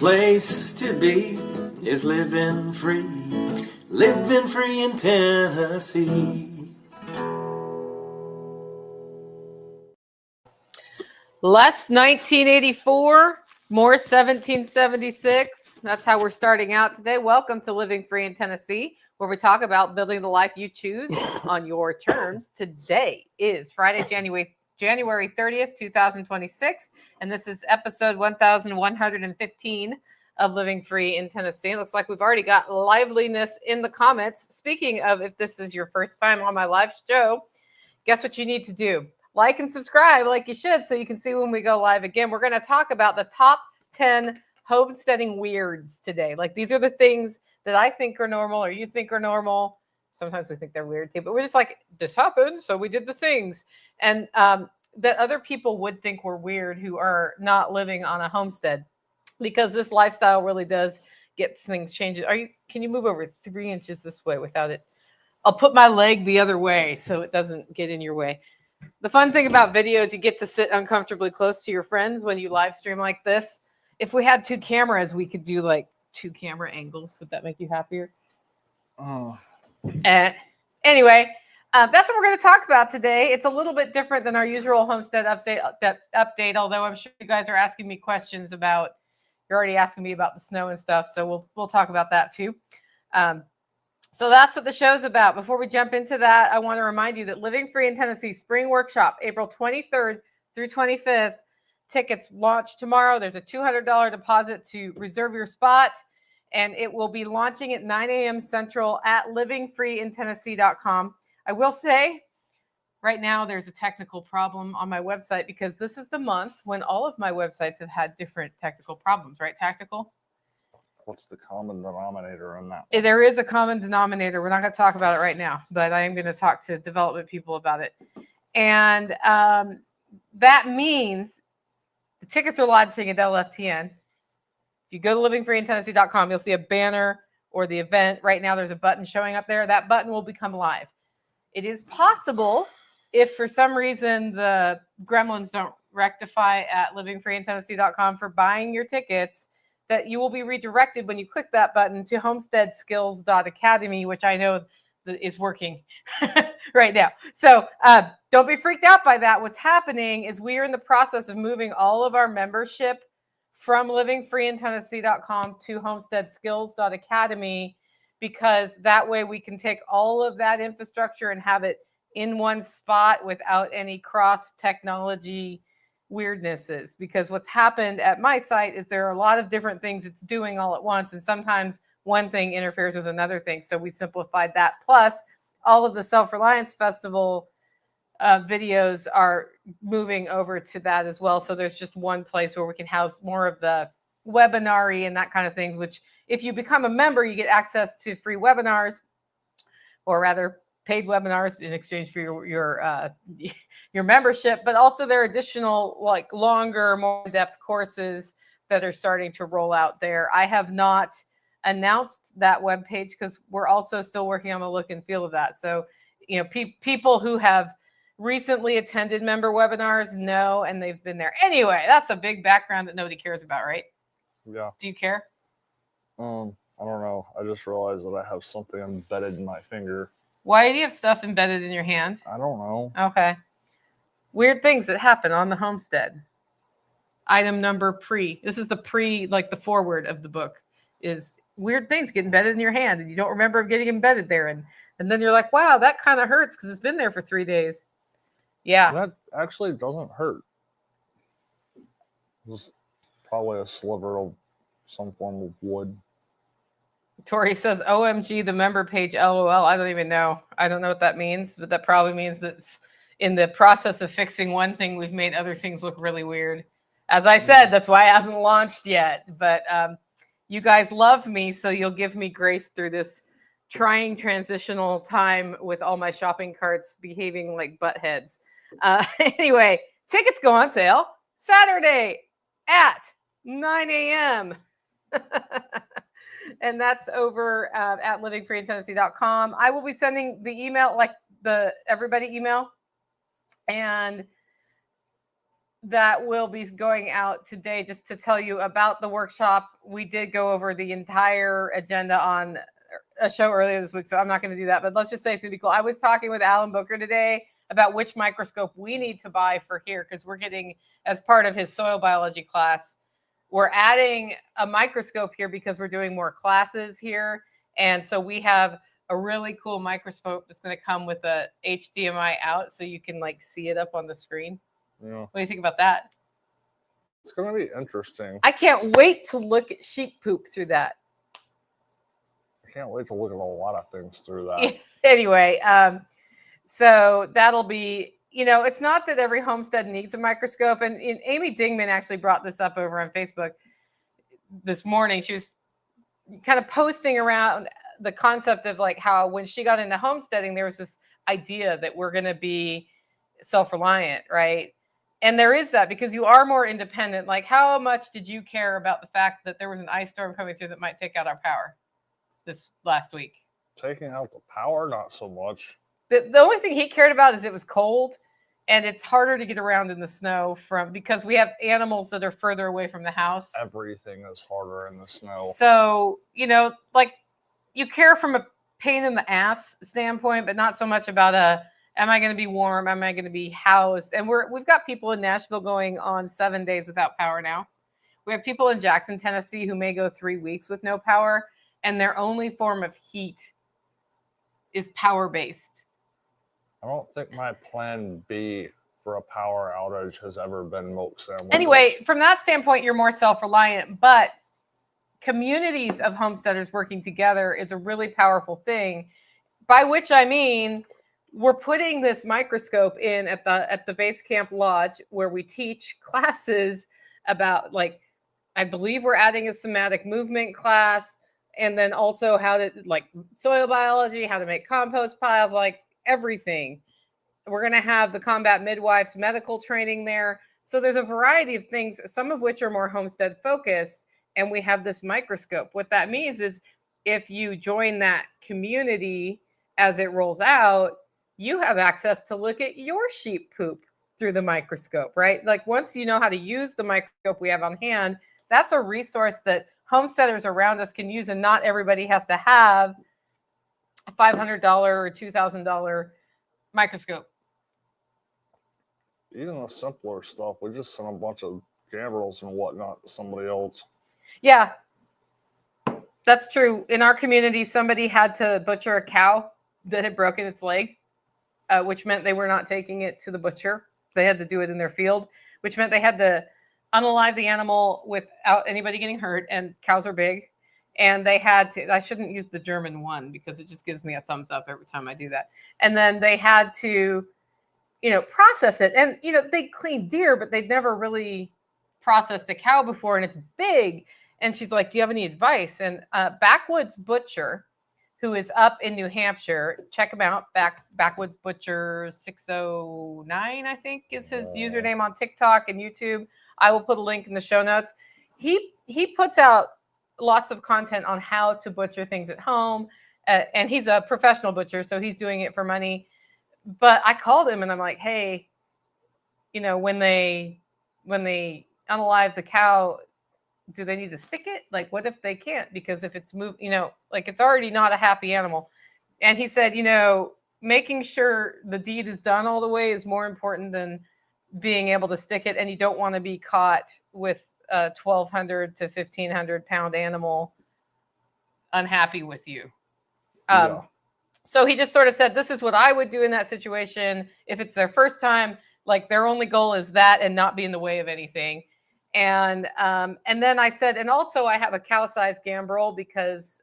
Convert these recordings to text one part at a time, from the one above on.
place to be is living free in Tennessee. Less 1984, more 1776. That's how we're starting out today. Welcome to Living Free in Tennessee, where we talk about building the life you choose on your terms. Today is Friday, January 30th, 2026, and this is episode 1115 of Living Free in Tennessee. It looks like we've already got liveliness in the comments. Speaking of, if this is your first time on my live show, guess what you need to do? Like and subscribe like you should so you can see when we go live again. We're going to talk about the top 10 homesteading weirds today. Like, these are the things that I think are normal or you think are normal. Sometimes we think they're weird too, but we're just like, this happened, so we did the things. And that other people would think we're weird who are not living on a homestead, because this lifestyle really does get things changed. Can you move over 3 inches this way without it? I'll put my leg the other way so it doesn't get in your way. The fun thing about video is you get to sit uncomfortably close to your friends when you live stream like this. If we had 2 cameras, we could do like 2 camera angles. Would that make you happier? Oh. Anyway, that's what we're going to talk about today. It's a little bit different than our usual homestead update, although I'm sure you guys are asking me questions about, you're already asking me about the snow and stuff, so we'll talk about that too. So that's what the show's about. Before we jump into that, I want to remind you that Living Free in Tennessee Spring Workshop, April 23rd through 25th. Tickets launch tomorrow. There's a $200 deposit to reserve your spot, and it will be launching at 9 a.m. Central at livingfreeintennessee.com. I will say, right now there's a technical problem on my website because this is the month when all of my websites have had different technical problems, right, Tactical? What's the common denominator in that? There is a common denominator. We're not going to talk about it right now, but I am going to talk to development people about it. And that means the tickets are launching at LFTN. If you go to livingfreeintennessee.com, you'll see a banner or the event. Right now, there's a button showing up there. That button will become live. It is possible, if for some reason the gremlins don't rectify at livingfreeintennessee.com for buying your tickets, that you will be redirected when you click that button to homesteadskills.academy, which I know is working right now. So don't be freaked out by that. What's happening is we are in the process of moving all of our membership from livingfreeintennessee.com to homesteadskills.academy, because that way we can take all of that infrastructure and have it in one spot without any cross technology weirdnesses. Because what's happened at my site is there are a lot of different things it's doing all at once, and sometimes one thing interferes with another thing. So we simplified that. Plus, all of the Self-Reliance Festival videos are moving over to that as well. So there's just one place where we can house more of the webinar-y and that kind of things, which if you become a member, you get access to free webinars, or rather paid webinars in exchange for your membership, but also there are additional, like, longer, more in-depth courses that are starting to roll out there. I have not announced that webpage because we're also still working on the look and feel of that. So, people who have recently attended member webinars know, and they've been there. Anyway, that's a big background that nobody cares about, right? Yeah. Do you care? I don't know. I just realized that I have something embedded in my finger. Why do you have stuff embedded in your hand? I don't know. Okay. Weird things that happen on the homestead. Item number this is the foreword of the book, is weird things get embedded in your hand and you don't remember getting embedded there. And then you're like, wow, that kind of hurts because it's been there for 3 days. Yeah. That actually doesn't hurt. It's probably a sliver of some form of wood. Tori says, OMG, the member page, LOL. I don't even know. I don't know what that means, but that probably means that in the process of fixing one thing, we've made other things look really weird. As I said, that's why it hasn't launched yet. But you guys love me, so you'll give me grace through this trying transitional time with all my shopping carts behaving like butt heads. Anyway, tickets go on sale Saturday at 9 a.m. And that's over at livingfreeintennessee.com. I will be sending the email, like the everybody email. And that will be going out today just to tell you about the workshop. We did go over the entire agenda on a show earlier this week, so I'm not going to do that. But let's just say it's going to be cool. I was talking with Alan Booker today about which microscope we need to buy for here because we're getting, as part of his soil biology class, we're adding a microscope here because we're doing more classes here. And so we have a really cool microscope that's going to come with a HDMI out so you can like see it up on the screen. Yeah. What do you think about that? It's going to be interesting. I can't wait to look at sheep poop through that. I can't wait to look at a lot of things through that. Anyway, so that'll be, it's not that every homestead needs a microscope. And Amy Dingman actually brought this up over on Facebook this morning. She was kind of posting around the concept of like how when she got into homesteading, there was this idea that we're going to be self-reliant, right? And there is that because you are more independent. Like, how much did you care about the fact that there was an ice storm coming through that might take out our power this last week? Taking out the power, not so much. The only thing he cared about is it was cold and it's harder to get around in the snow because we have animals that are further away from the house. Everything is harder in the snow. So, like you care from a pain in the ass standpoint, but not so much about am I going to be warm? Am I going to be housed? And we've got people in Nashville going on 7 days without power now. We have people in Jackson, Tennessee who may go 3 weeks with no power, and their only form of heat is power-based. I don't think my plan B for a power outage has ever been milk sandwiches. Anyway, from that standpoint, you're more self-reliant, but communities of homesteaders working together is a really powerful thing, by which I mean we're putting this microscope in at the base camp lodge where we teach classes about, like, I believe we're adding a somatic movement class, and then also how to, like, soil biology, how to make compost piles, like everything. We're going to have the combat midwives medical training there. So there's a variety of things, some of which are more homestead focused. And we have this microscope. What that means is if you join that community as it rolls out, you have access to look at your sheep poop through the microscope, right? Like once you know how to use the microscope we have on hand, that's a resource that homesteaders around us can use. And not everybody has to have a $500 or $2,000 microscope. Even the simpler stuff, we just sent a bunch of gambrels and whatnot to somebody else. Yeah, that's true. In our community, somebody had to butcher a cow that had broken its leg, which meant they were not taking it to the butcher. They had to do it in their field, which meant they had to unalive the animal without anybody getting hurt. And cows are big. And they had to, I shouldn't use the German one because it just gives me a thumbs up every time I do that. And then they had to, process it. And, they clean deer, but they'd never really processed a cow before, and it's big. And she's like, do you have any advice? And Backwoods Butcher, who is up in New Hampshire, check him out. Backwoods Butcher 609, I think is his username on TikTok and YouTube. I will put a link in the show notes. He puts out lots of content on how to butcher things at home. And he's a professional butcher, so he's doing it for money. But I called him and I'm like, hey, when they unalive the cow, do they need to stick it? Like, what if they can't? Because if it's moved, like it's already not a happy animal. And he said, making sure the deed is done all the way is more important than being able to stick it. And you don't want to be caught with a 1,200 to 1,500 pound animal unhappy with you. Yeah. So he just sort of said, this is what I would do in that situation. If it's their first time, like their only goal is that and not be in the way of anything. And then I said, and also I have a cow-sized gambrel because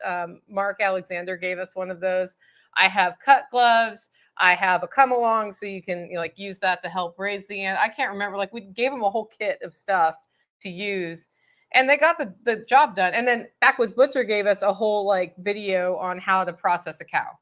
Mark Alexander gave us one of those. I have cut gloves. I have a come along so you can use that to help raise the animal. I can't remember. Like we gave them a whole kit of stuff to use, and they got the job done. And then Backwoods Butcher gave us a whole video on how to process a cow,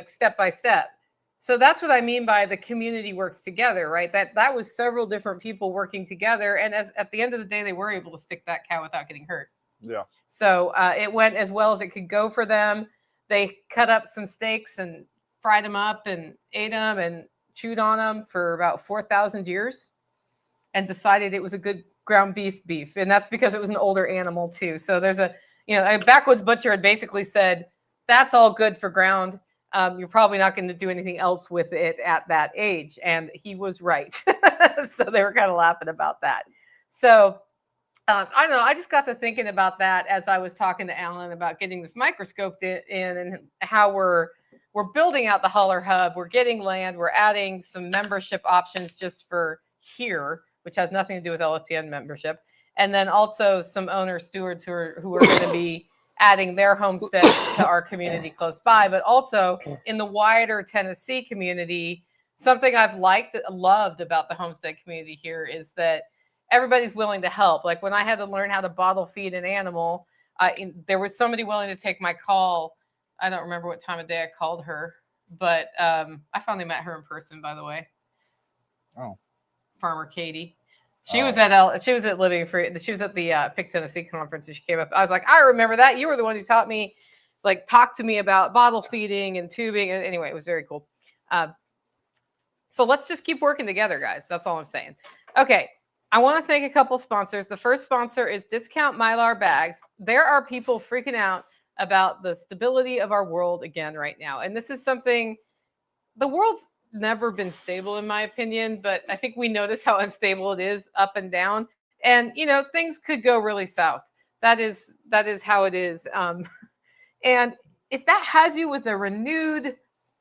step by step. So that's what I mean by the community works together, right? That was several different people working together. And at the end of the day, they were able to stick that cow without getting hurt. Yeah. So it went as well as it could go for them. They cut up some steaks and fried them up and ate them and chewed on them for about 4,000 years. and decided it was a good ground beef. And that's because it was an older animal too. So there's a backwoods butcher had basically said, that's all good for ground. You're probably not going to do anything else with it at that age. And he was right. So they were kind of laughing about that. So I don't know. I just got to thinking about that as I was talking to Alan about getting this microscope in and how we're building out the Holler Hub. We're getting land. We're adding some membership options just for here, which has nothing to do with LFTN membership. And then also some owner stewards who are going to be adding their homesteads to our community close by, but also in the wider Tennessee community. Something I've loved about the homestead community here is that everybody's willing to help. Like when I had to learn how to bottle feed an animal, there was somebody willing to take my call. I don't remember what time of day I called her, but I finally met her in person, by the way. Oh, Farmer Katie. She was at Living Free. She was at the Pick Tennessee conference, and she came up. I was like, I remember that. You were the one who taught me, talk to me about bottle feeding and tubing. And anyway, it was very cool. So let's just keep working together, guys. That's all I'm saying. Okay. I want to thank a couple sponsors. The first sponsor is Discount Mylar Bags. There are people freaking out about the stability of our world again right now. And this is something, the world's never been stable in my opinion, but I think we notice how unstable it is up and down. And, things could go really south. That is how it is. And if that has you with a renewed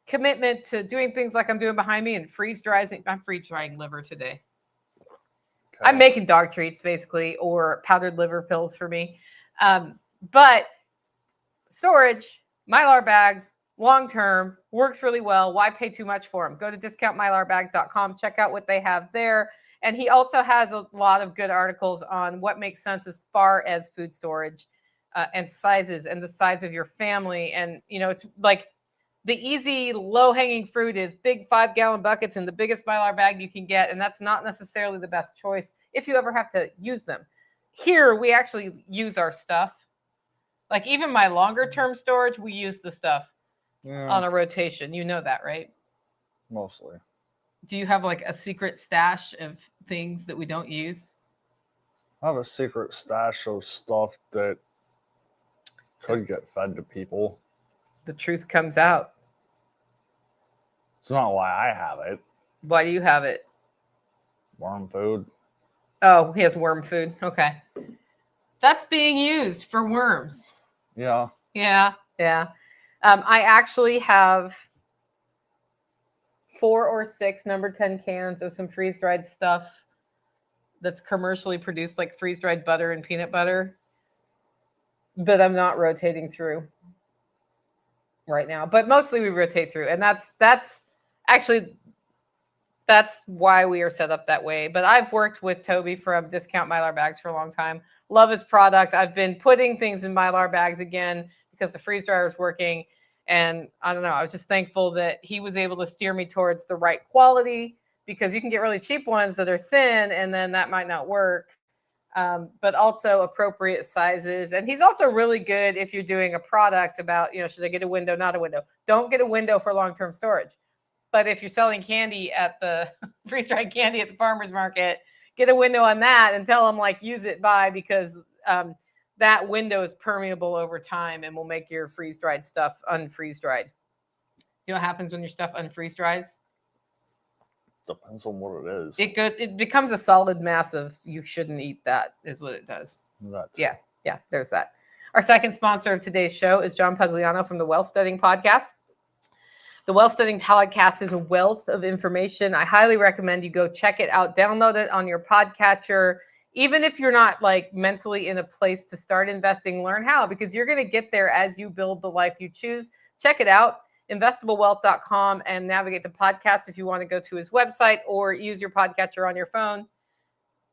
commitment to doing things like I'm doing behind me and I'm freeze drying liver today. Okay. I'm making dog treats basically, or powdered liver pills for me. But storage, Mylar bags, long-term, works really well. Why pay too much for them? Go to discountmylarbags.com, check out what they have there. And he also has a lot of good articles on what makes sense as far as food storage and sizes and the size of your family. And, it's like the easy low-hanging fruit is big 5-gallon buckets in the biggest Mylar bag you can get. And that's not necessarily the best choice if you ever have to use them. Here, we actually use our stuff. Like even my longer-term storage, we use the stuff. Yeah. On a rotation. You know that, right? Mostly. Do you have a secret stash of things that we don't use? I have a secret stash of stuff that could get fed to people. The truth comes out. It's not why I have it. Why do you have it? Worm food. Oh, he has worm food. Okay. That's being used for worms. Yeah. Yeah. I actually have 4 or 6 number 10 cans of some freeze-dried stuff that's commercially produced, like freeze-dried butter and peanut butter, that I'm not rotating through right now. But mostly we rotate through, and that's why we are set up that way. But I've worked with Toby from Discount Mylar Bags for a long time. Love his product. I've been putting things in Mylar bags again because the freeze dryer is working. And I don't know, I was just thankful that he was able to steer me towards the right quality, because you can get really cheap ones that are thin and then that might not work. But also appropriate sizes. And he's also really good if you're doing a product about, should I get a window, not a window? Don't get a window for long-term storage. But if you're selling candy at the freeze-dried candy at the farmer's market, get a window on that and tell them use it by, because that window is permeable over time and will make your freeze-dried stuff unfreeze-dried. You know what happens when your stuff unfreeze-dries? Depends on what it is. It becomes a solid mass of you shouldn't eat that, is what it does. Right. Yeah, there's that. Our second sponsor of today's show is John Pugliano from the Wealth Studying Podcast. The Wealth Studying Podcast is a wealth of information. I highly recommend you go check it out. Download it on your podcatcher. Even if you're not mentally in a place to start investing, learn how, because you're going to get there as you build the life you choose. Check it out, investablewealth.com, and navigate the podcast if you want to go to his website, or use your podcatcher on your phone,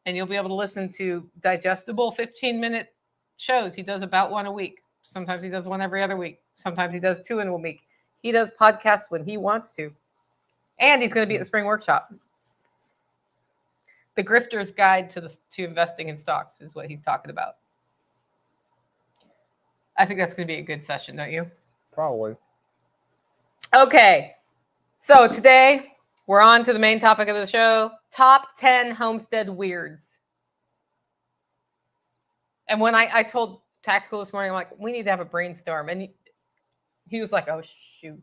and you'll be able to listen to digestible 15-minute shows. He does about one a week. Sometimes he does one every other week. Sometimes he does 2 in a week. He does podcasts when he wants to. And he's going to be at the Spring Workshop. The Grifter's Guide to Investing in Stocks is what he's talking about. I think that's going to be a good session, don't you? Probably. Okay. So today we're on to the main topic of the show. Top 10 homestead weirds. And when I told Tactical this morning, I'm like, we need to have a brainstorm. And he was like, oh, shoot.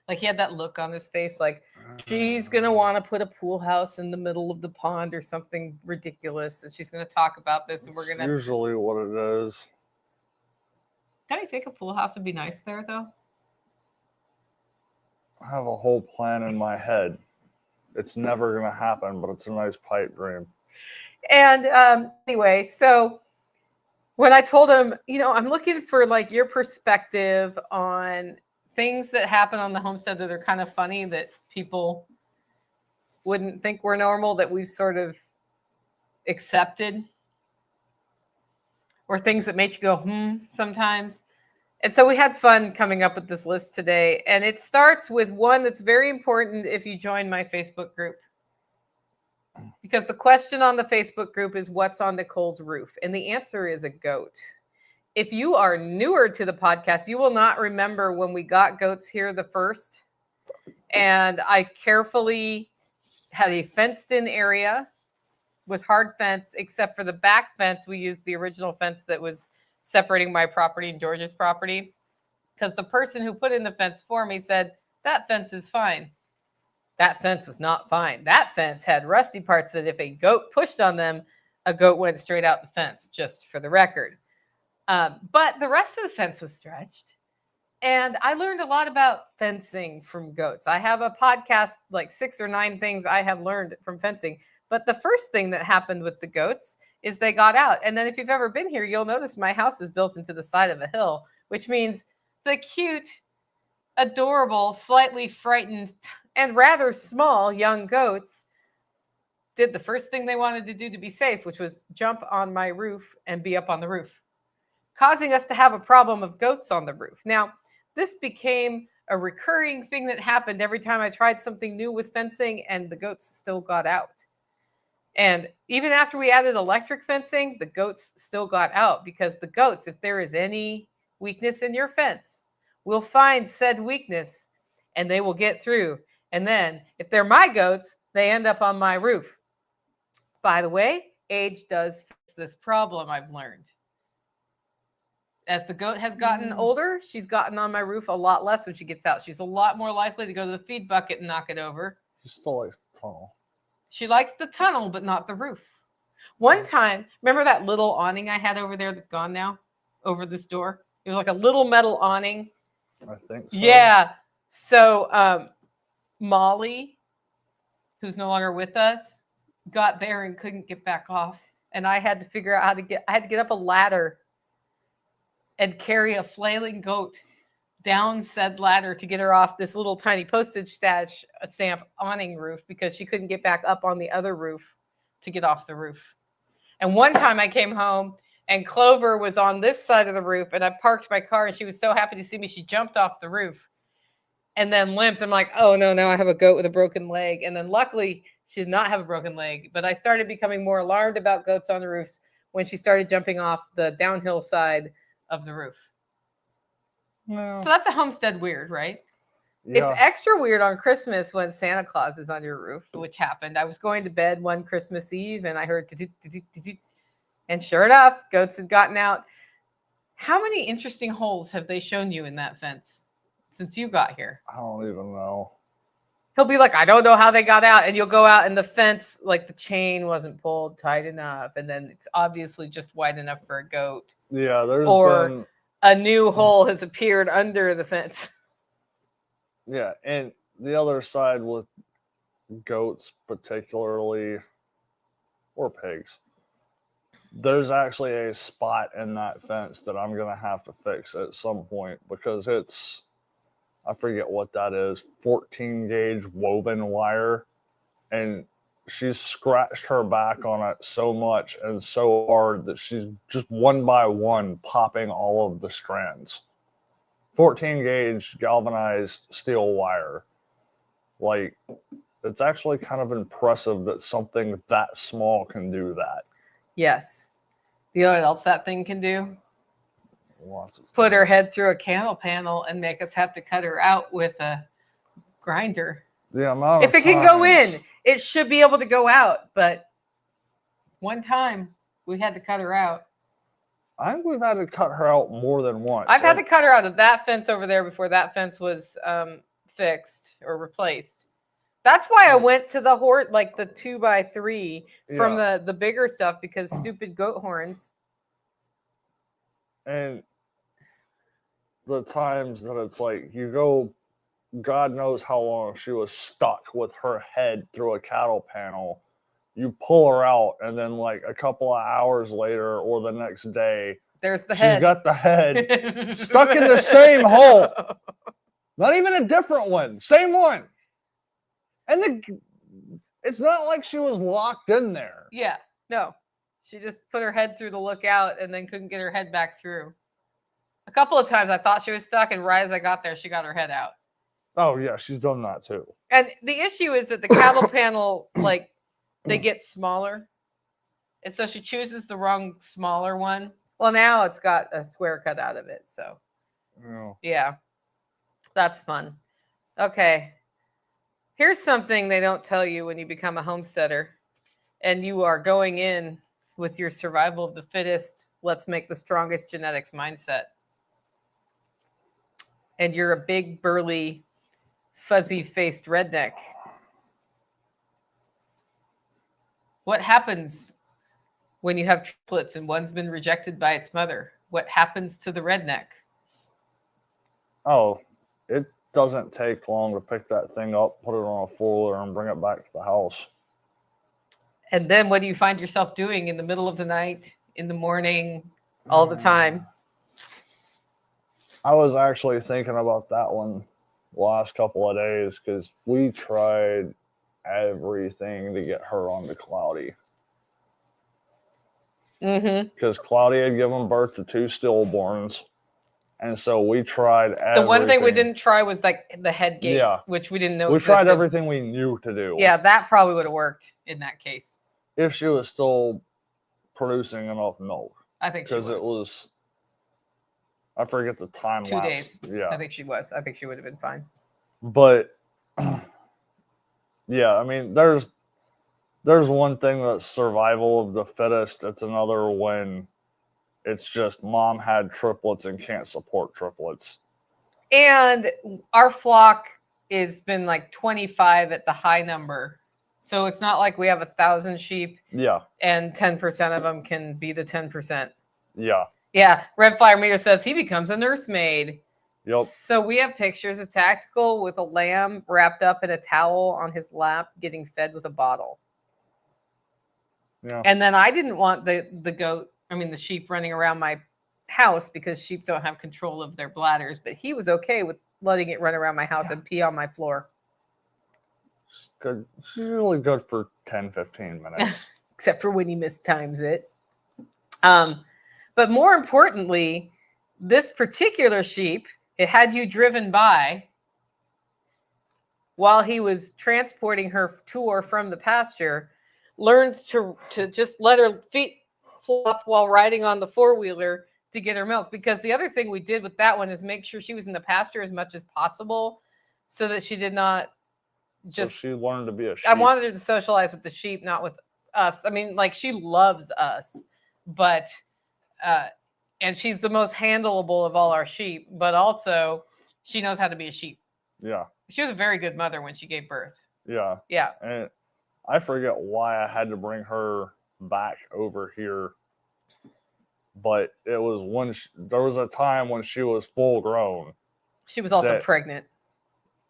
Like he had that look on his face, like she's going to want to put a pool house in the middle of the pond or something ridiculous. And she's going to talk about this. And we're going to. Usually what it is. Don't you think a pool house would be nice there, though? I have a whole plan in my head. It's never going to happen, but it's a nice pipe dream. And anyway, so when I told him, I'm looking for like your perspective on things that happen on the homestead that are kind of funny that people wouldn't think were normal, that we've sort of accepted, or things that make you go, sometimes. And so we had fun coming up with this list today. And it starts with one that's very important if you join my Facebook group. Because the question on the Facebook group is, what's on Nicole's roof? And the answer is a goat. If you are newer to the podcast, you will not remember when we got goats here the first. And I carefully had a fenced-in area with hard fence, except for the back fence. We used the original fence that was separating my property and George's property, because the person who put in the fence for me said, that fence is fine. That fence was not fine. That fence had rusty parts that if a goat pushed on them, a goat went straight out the fence, just for the record. But the rest of the fence was stretched. And I learned a lot about fencing from goats. I have a podcast, like 6 or 9 things I have learned from fencing. But the first thing that happened with the goats is they got out. And then if you've ever been here, you'll notice my house is built into the side of a hill, which means the cute, adorable, slightly frightened, and rather small young goats did the first thing they wanted to do to be safe, which was jump on my roof and be up on the roof, causing us to have a problem of goats on the roof. Now, this became a recurring thing that happened every time I tried something new with fencing, and the goats still got out. And even after we added electric fencing, the goats still got out, because the goats, if there is any weakness in your fence, will find said weakness and they will get through. And then if they're my goats, they end up on my roof. By the way, age does fix this problem, I've learned. As the goat has gotten older, she's gotten on my roof a lot less when she gets out. She's a lot more likely to go to the feed bucket and knock it over. She still likes the tunnel. She likes the tunnel, but not the roof. One time, remember that little awning I had over there that's gone now? Over this door? It was like a little metal awning. I think so. Yeah. So Molly, who's no longer with us, got there and couldn't get back off. And I had to figure out I had to get up a ladder and carry a flailing goat down said ladder to get her off this little tiny postage stamp awning roof, because she couldn't get back up on the other roof to get off the roof. And one time I came home and Clover was on this side of the roof, and I parked my car, and she was so happy to see me. She jumped off the roof and then limped. I'm like, oh no, now I have a goat with a broken leg. And then luckily she did not have a broken leg, but I started becoming more alarmed about goats on the roofs when she started jumping off the downhill side of the roof. No. So that's a homestead weird, right? Yeah. It's extra weird on Christmas when Santa Claus is on your roof, which happened. I was going to bed one Christmas Eve and I heard, and sure enough, goats had gotten out. How many interesting holes have they shown you in that fence since you got here? I don't even know. He'll be like, I don't know how they got out. And you'll go out and the fence, like the chain wasn't pulled tight enough. And then it's obviously just wide enough for a goat. Yeah, there's been a new hole has appeared under the fence. Yeah, and the other side with goats particularly, or pigs, there's actually a spot in that fence that I'm going to have to fix at some point, because it's, I forget what that is, 14 gauge woven wire, and she's scratched her back on it so much and so hard that she's just one by one popping all of the strands. 14 gauge galvanized steel wire. Like, it's actually kind of impressive that something that small can do that. Yes. You know what else that thing can do? Lots of Put her head through a candle panel and make us have to cut her out with a grinder. the amount If of it can go times- in, it should be able to go out. But one time we had to cut her out. I think we've had to cut her out more than once. I've had to cut her out of that fence over there before that fence was fixed or replaced. That's why I went to the like the 2x3 from the bigger stuff, because stupid goat horns. And the times that it's like you go, God knows how long she was stuck with her head through a cattle panel. You pull her out, and then like a couple of hours later or the next day, there's the she's head. got the head stuck in the same hole. Not even a different one, same one. And it's not like she was locked in there. Yeah, no. She just put her head through the lookout and then couldn't get her head back through. A couple of times I thought she was stuck, and right as I got there, she got her head out. Oh, yeah, she's done that too. And the issue is that the cattle panel, like, they get smaller. And so she chooses the wrong smaller one. Well, now it's got a square cut out of it. So, yeah, that's fun. Okay. Here's something they don't tell you when you become a homesteader and you are going in with your survival of the fittest, let's make the strongest genetics mindset. And you're a big, burly, fuzzy-faced redneck. What happens when you have triplets and one's been rejected by its mother? What happens to the redneck? Oh, it doesn't take long to pick that thing up, put it on a four-wheeler, and bring it back to the house. And then what do you find yourself doing in the middle of the night, in the morning, all the time? I was actually thinking about that one the last couple of days because we tried everything to get her onto Cloudy. Because Cloudy had given birth to 2 stillborns. And so we tried everything. The one thing we didn't try was like the head gate, which we didn't know We existed. tried everything we knew to do. Yeah, that probably would have worked in that case. If she was still producing enough milk. I think she was. Because it was, I forget the time 2 lapse. days. Yeah. I think she was. I think she would have been fine. But, yeah, I mean, there's one thing that's survival of the fittest. It's another when it's just mom had triplets and can't support triplets. And our flock has been like 25 at the high number. So it's not like we have 1,000 sheep. Yeah. And 10% of them can be the 10%. Yeah. Yeah. Red Flyer Meter says he becomes a nursemaid. Yep. So we have pictures of Tactical with a lamb wrapped up in a towel on his lap getting fed with a bottle. Yeah. And then I didn't want the sheep running around my house because sheep don't have control of their bladders, but he was okay with letting it run around my house and pee on my floor. Good. She's really good for 10, 15 minutes. Except for when he mistimes it. But more importantly, this particular sheep, it had you driven by while he was transporting her to or from the pasture, learned to just let her feet flop while riding on the four-wheeler to get her milk. Because the other thing we did with that one is make sure she was in the pasture as much as possible so that she did not just... So she learned to be a sheep. I wanted her to socialize with the sheep, not with us. I mean, like, she loves us, but... and she's the most handleable of all our sheep, but also she knows how to be a sheep. Yeah. She was a very good mother when she gave birth. Yeah. Yeah. And I forget why I had to bring her back over here, but it was when there was a time when she was full grown. She was also pregnant.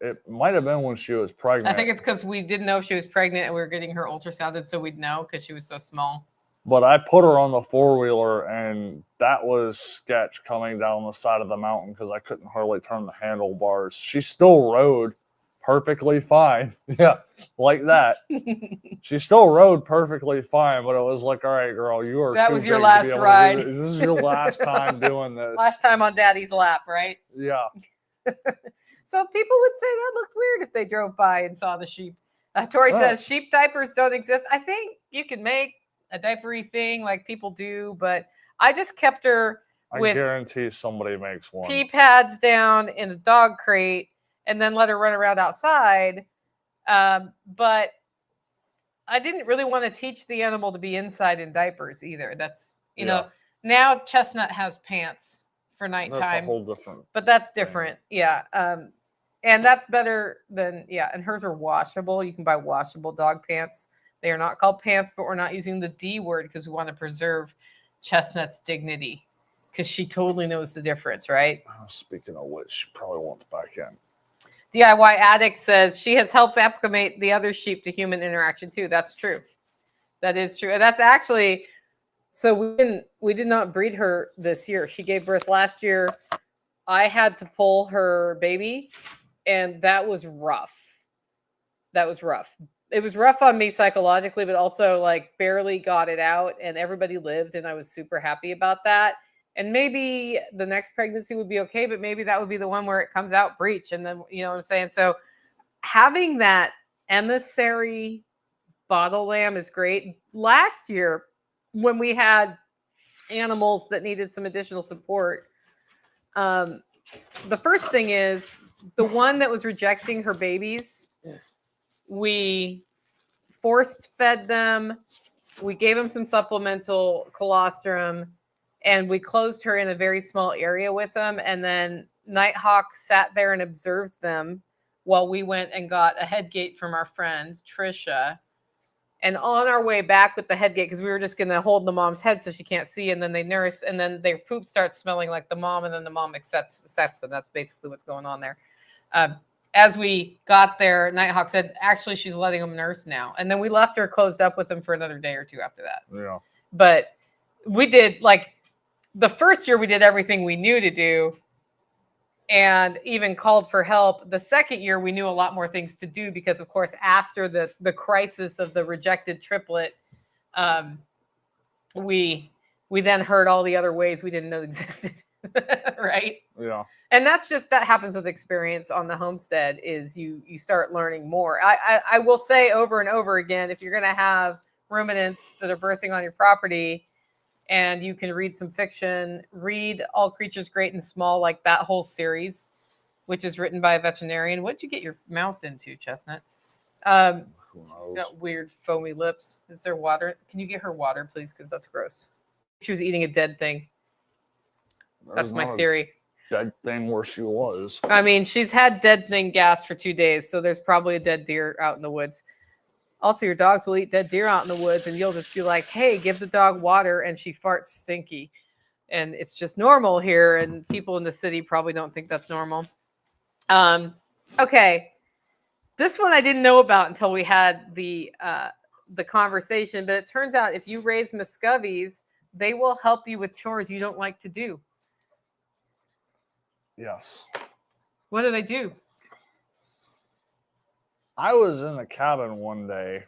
It might have been when she was pregnant. I think it's because we didn't know if she was pregnant and we were getting her ultrasounded, so we'd know because she was so small. But I put her on the four-wheeler, and that was sketch coming down the side of the mountain because I couldn't hardly turn the handlebars. She still rode perfectly fine. Yeah, like that. She still rode perfectly fine, but it was like, all right, girl, you are that too was your big last to be able to ride. do this. This is your last time doing this. Last time on Daddy's lap, right? Yeah. So people would say that looked weird if they drove by and saw the sheep. Tori says sheep diapers don't exist. I think you can make a diapery thing like people do, but I just kept her with... I guarantee somebody makes one. Pee pads down in a dog crate and then let her run around outside But I didn't really want to teach the animal to be inside in diapers either. That's, you know, now Chestnut has pants for nighttime. That's a whole different. But that's different. Yeah. And that's better than, yeah. And hers are washable. You can buy washable dog pants. They are not called pants, but we're not using the D word because we want to preserve Chestnut's dignity, because she totally knows the difference, right? Speaking of which, she probably wants back in. DIY Addict says she has helped acclimate the other sheep to human interaction too. That's true. That is true. And that's actually, so we did not breed her this year. She gave birth last year. I had to pull her baby, and that was rough. That was rough. It was rough on me psychologically, but also like barely got it out, and everybody lived, and I was super happy about that. And maybe the next pregnancy would be okay, but maybe that would be the one where it comes out breech. And then, you know what I'm saying? So having that emissary bottle lamb is great. Last year, when we had animals that needed some additional support, the first thing is the one that was rejecting her babies, we forced fed them. We gave them some supplemental colostrum, and we closed her in a very small area with them. And then Nighthawk sat there and observed them while we went and got a head gate from our friend Trisha. And on our way back with the head gate, because we were just going to hold the mom's head so she can't see, and then they nurse, and then their poop starts smelling like the mom, and then the mom accepts them. That's basically what's going on there. As we got there, Nighthawk said, actually, she's letting them nurse now. And then we left her closed up with them for another day or two after that. Yeah. But we did, like, the first year we did everything we knew to do and even called for help. The second year we knew a lot more things to do because, of course, after the crisis of the rejected triplet, we then heard all the other ways we didn't know existed. Right? Yeah. And that happens with experience on the homestead, is you start learning more. I will say over and over again, if you're going to have ruminants that are birthing on your property and you can read some fiction, read All Creatures Great and Small, like that whole series, which is written by a veterinarian. What did you get your mouth into, Chestnut? Who She's knows? got weird foamy lips. Is there water? Can you get her water, please? Because that's gross. She was eating a dead thing. That's There's my not a theory. dead thing where she was. I mean, she's had dead thing gas for 2 days, so there's probably a dead deer out in the woods. Also, your dogs will eat dead deer out in the woods, and you'll just be like, hey, give the dog water, and she farts stinky. And it's just normal here, and people in the city probably don't think that's normal. Okay. This one I didn't know about until we had the conversation, but it turns out if you raise Muscovies, they will help you with chores you don't like to do. Yes. What do they do? I was in the cabin one day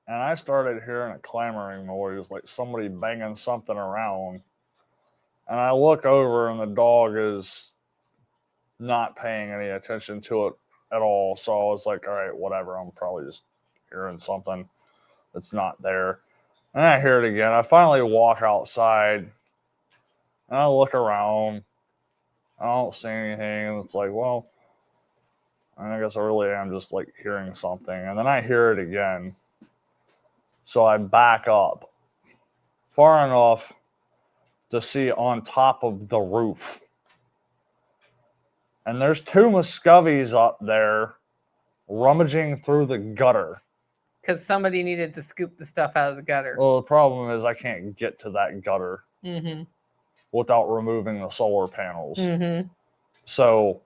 and I started hearing a clamoring noise, like somebody banging something around. And I look over and the dog is not paying any attention to it at all. So I was like, all right, whatever. I'm probably just hearing something that's not there. And I hear it again. I finally walk outside and I look around. I don't see anything. And it's like, well, I guess I really am just like hearing something. And then I hear it again. So I back up far enough to see on top of the roof. And there's 2 Muscovies up there rummaging through the gutter. Because somebody needed to scoop the stuff out of the gutter. Well, the problem is I can't get to that gutter without removing the solar panels. So,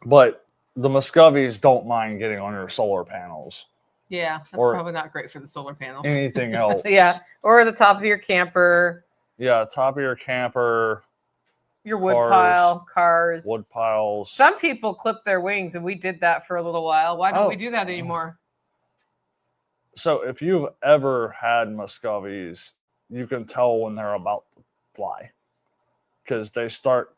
but the Muscovies don't mind getting on your solar panels. Yeah, that's Or probably not great for the solar panels. Anything else. Yeah, or the top of your camper. Yeah, top of your camper. Your wood pile, cars. Wood piles. Some people clip their wings, and we did that for a little while. Why don't we do that anymore? So if you've ever had Muscovies, you can tell when they're about to fly. Because they start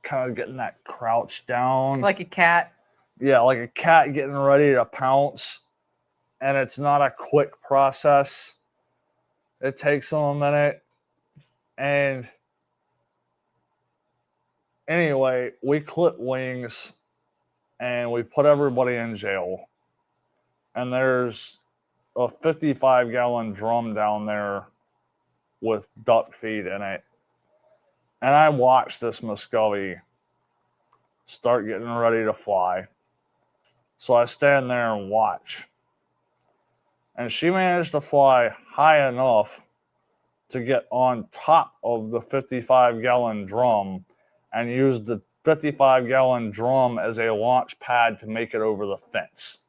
kind of getting that crouch down. Like a cat. Yeah, like a cat getting ready to pounce. And it's not a quick process. It takes them a minute. And anyway, we clip wings and we put everybody in jail. And there's a 55-gallon drum down there with duck feed in it. And I watched this Muscovy start getting ready to fly. So I stand there and watch. And she managed to fly high enough to get on top of the 55-gallon drum and use the 55-gallon drum as a launch pad to make it over the fence.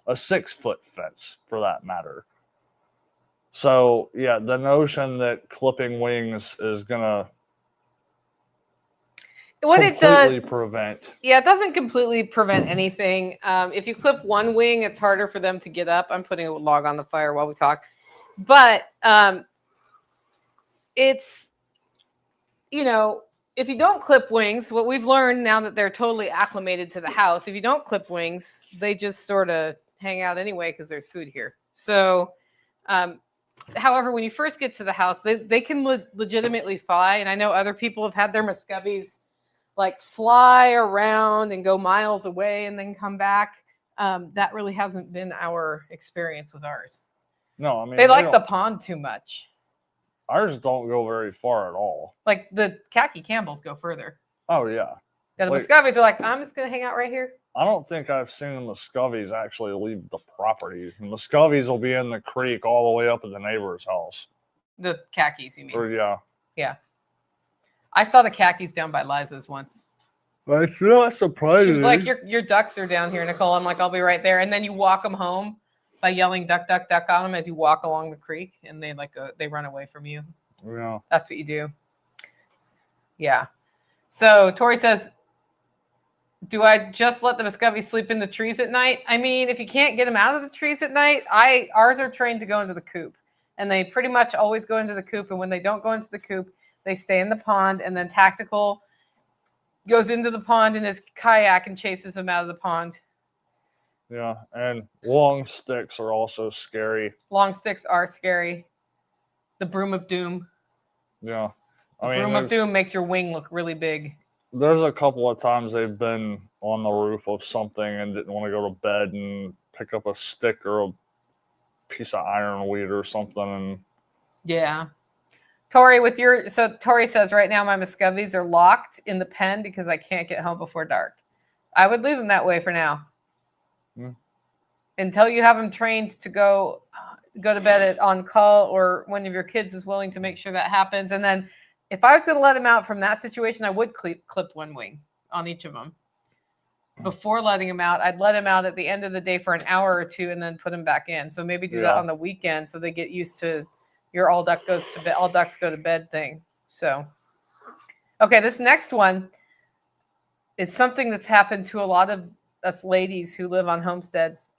A 6-foot fence, for that matter. So, yeah, the notion that clipping wings is going to completely prevent. Yeah, it doesn't completely prevent anything. If you clip one wing, it's harder for them to get up. I'm putting a log on the fire while we talk. But it's, if you don't clip wings, what we've learned now that they're totally acclimated to the house, if you don't clip wings, they just sort of hang out anyway because there's food here. So, however, when you first get to the house, they can legitimately fly. And I know other people have had their Muscovies like fly around and go miles away and then come back. That really hasn't been our experience with ours. No, I mean, they like the pond too much. Ours don't go very far at all. Like the khaki Campbells go further. Oh, yeah. Yeah, the Muscovies are like, I'm just going to hang out right here. I don't think I've seen the Muscovies actually leave the property. The Muscovies will be in the creek all the way up at the neighbor's house. The khakis, you mean? Or, yeah. Yeah. I saw the khakis down by Liza's once. That's not surprising. She was like, your ducks are down here, Nicole. I'm like, I'll be right there. And then you walk them home by yelling duck, duck, duck on them as you walk along the creek, and they run away from you. Yeah. That's what you do. Yeah. So Tori says, do I just let the Muscovy sleep in the trees at night? I mean, if you can't get them out of the trees at night, ours are trained to go into the coop. And they pretty much always go into the coop. And when they don't go into the coop, they stay in the pond. And then Tactical goes into the pond in his kayak and chases them out of the pond. Yeah, and long sticks are also scary. Long sticks are scary. The broom of doom. Yeah. The broom of doom makes your wing look really big. There's a couple of times they've been on the roof of something and didn't want to go to bed and pick up a stick or a piece of ironweed or something. And yeah. Tori, so Tori says right now my Muscovies are locked in the pen because I can't get home before dark. I would leave them that way for now. Until you have them trained to go to bed on call, or one of your kids is willing to make sure that happens. And then if I was going to let them out from that situation, I would clip one wing on each of them. Before letting them out, I'd let them out at the end of the day for an hour or two and then put them back in. So maybe do that on the weekend so they get used to your all ducks go to bed thing. So, okay, this next one is something that's happened to a lot of us ladies who live on homesteads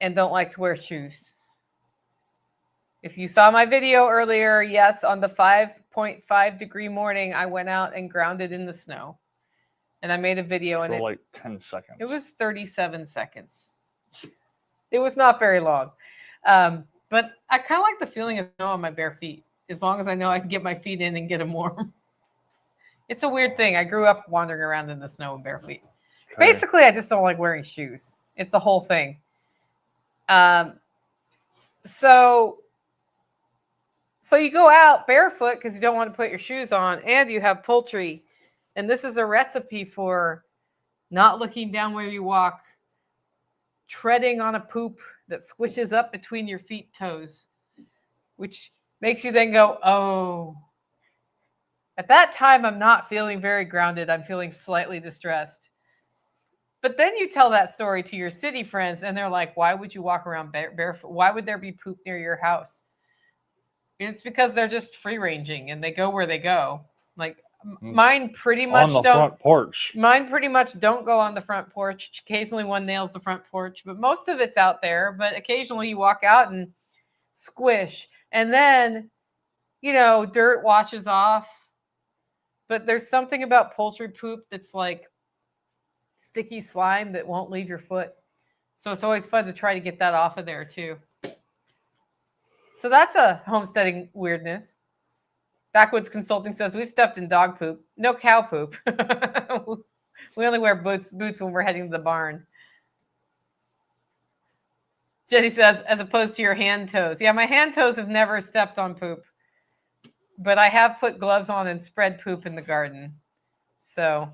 and don't like to wear shoes. If you saw my video earlier, yes, on the 5.5 degree morning, I went out and grounded in the snow. And I made a video for like 10 seconds. It was 37 seconds. It was not very long. But I kind of like the feeling of snow on my bare feet, as long as I know I can get my feet in and get them warm. It's a weird thing. I grew up wandering around in the snow with bare feet. Okay. Basically, I just don't like wearing shoes. It's a whole thing. So you go out barefoot because you don't want to put your shoes on, and you have poultry. And this is a recipe for not looking down where you walk, treading on a poop that squishes up between your feet toes, which makes you then go, oh. At that time, I'm not feeling very grounded. I'm feeling slightly distressed. But then you tell that story to your city friends, and they're like, why would you walk around barefoot? Why would there be poop near your house? It's because they're just free-ranging, and they go where they go. Like, mine pretty much on the front porch. Mine pretty much don't go on the front porch. Occasionally one nails the front porch, but most of it's out there. But occasionally you walk out and squish. And then, dirt washes off. But there's something about poultry poop that's like sticky slime that won't leave your foot. So it's always fun to try to get that off of there too. So that's a homesteading weirdness. Backwoods Consulting says, we've stepped in dog poop. No cow poop. We only wear boots when we're heading to the barn. Jenny says, as opposed to your hand toes. Yeah, my hand toes have never stepped on poop. But I have put gloves on and spread poop in the garden. So,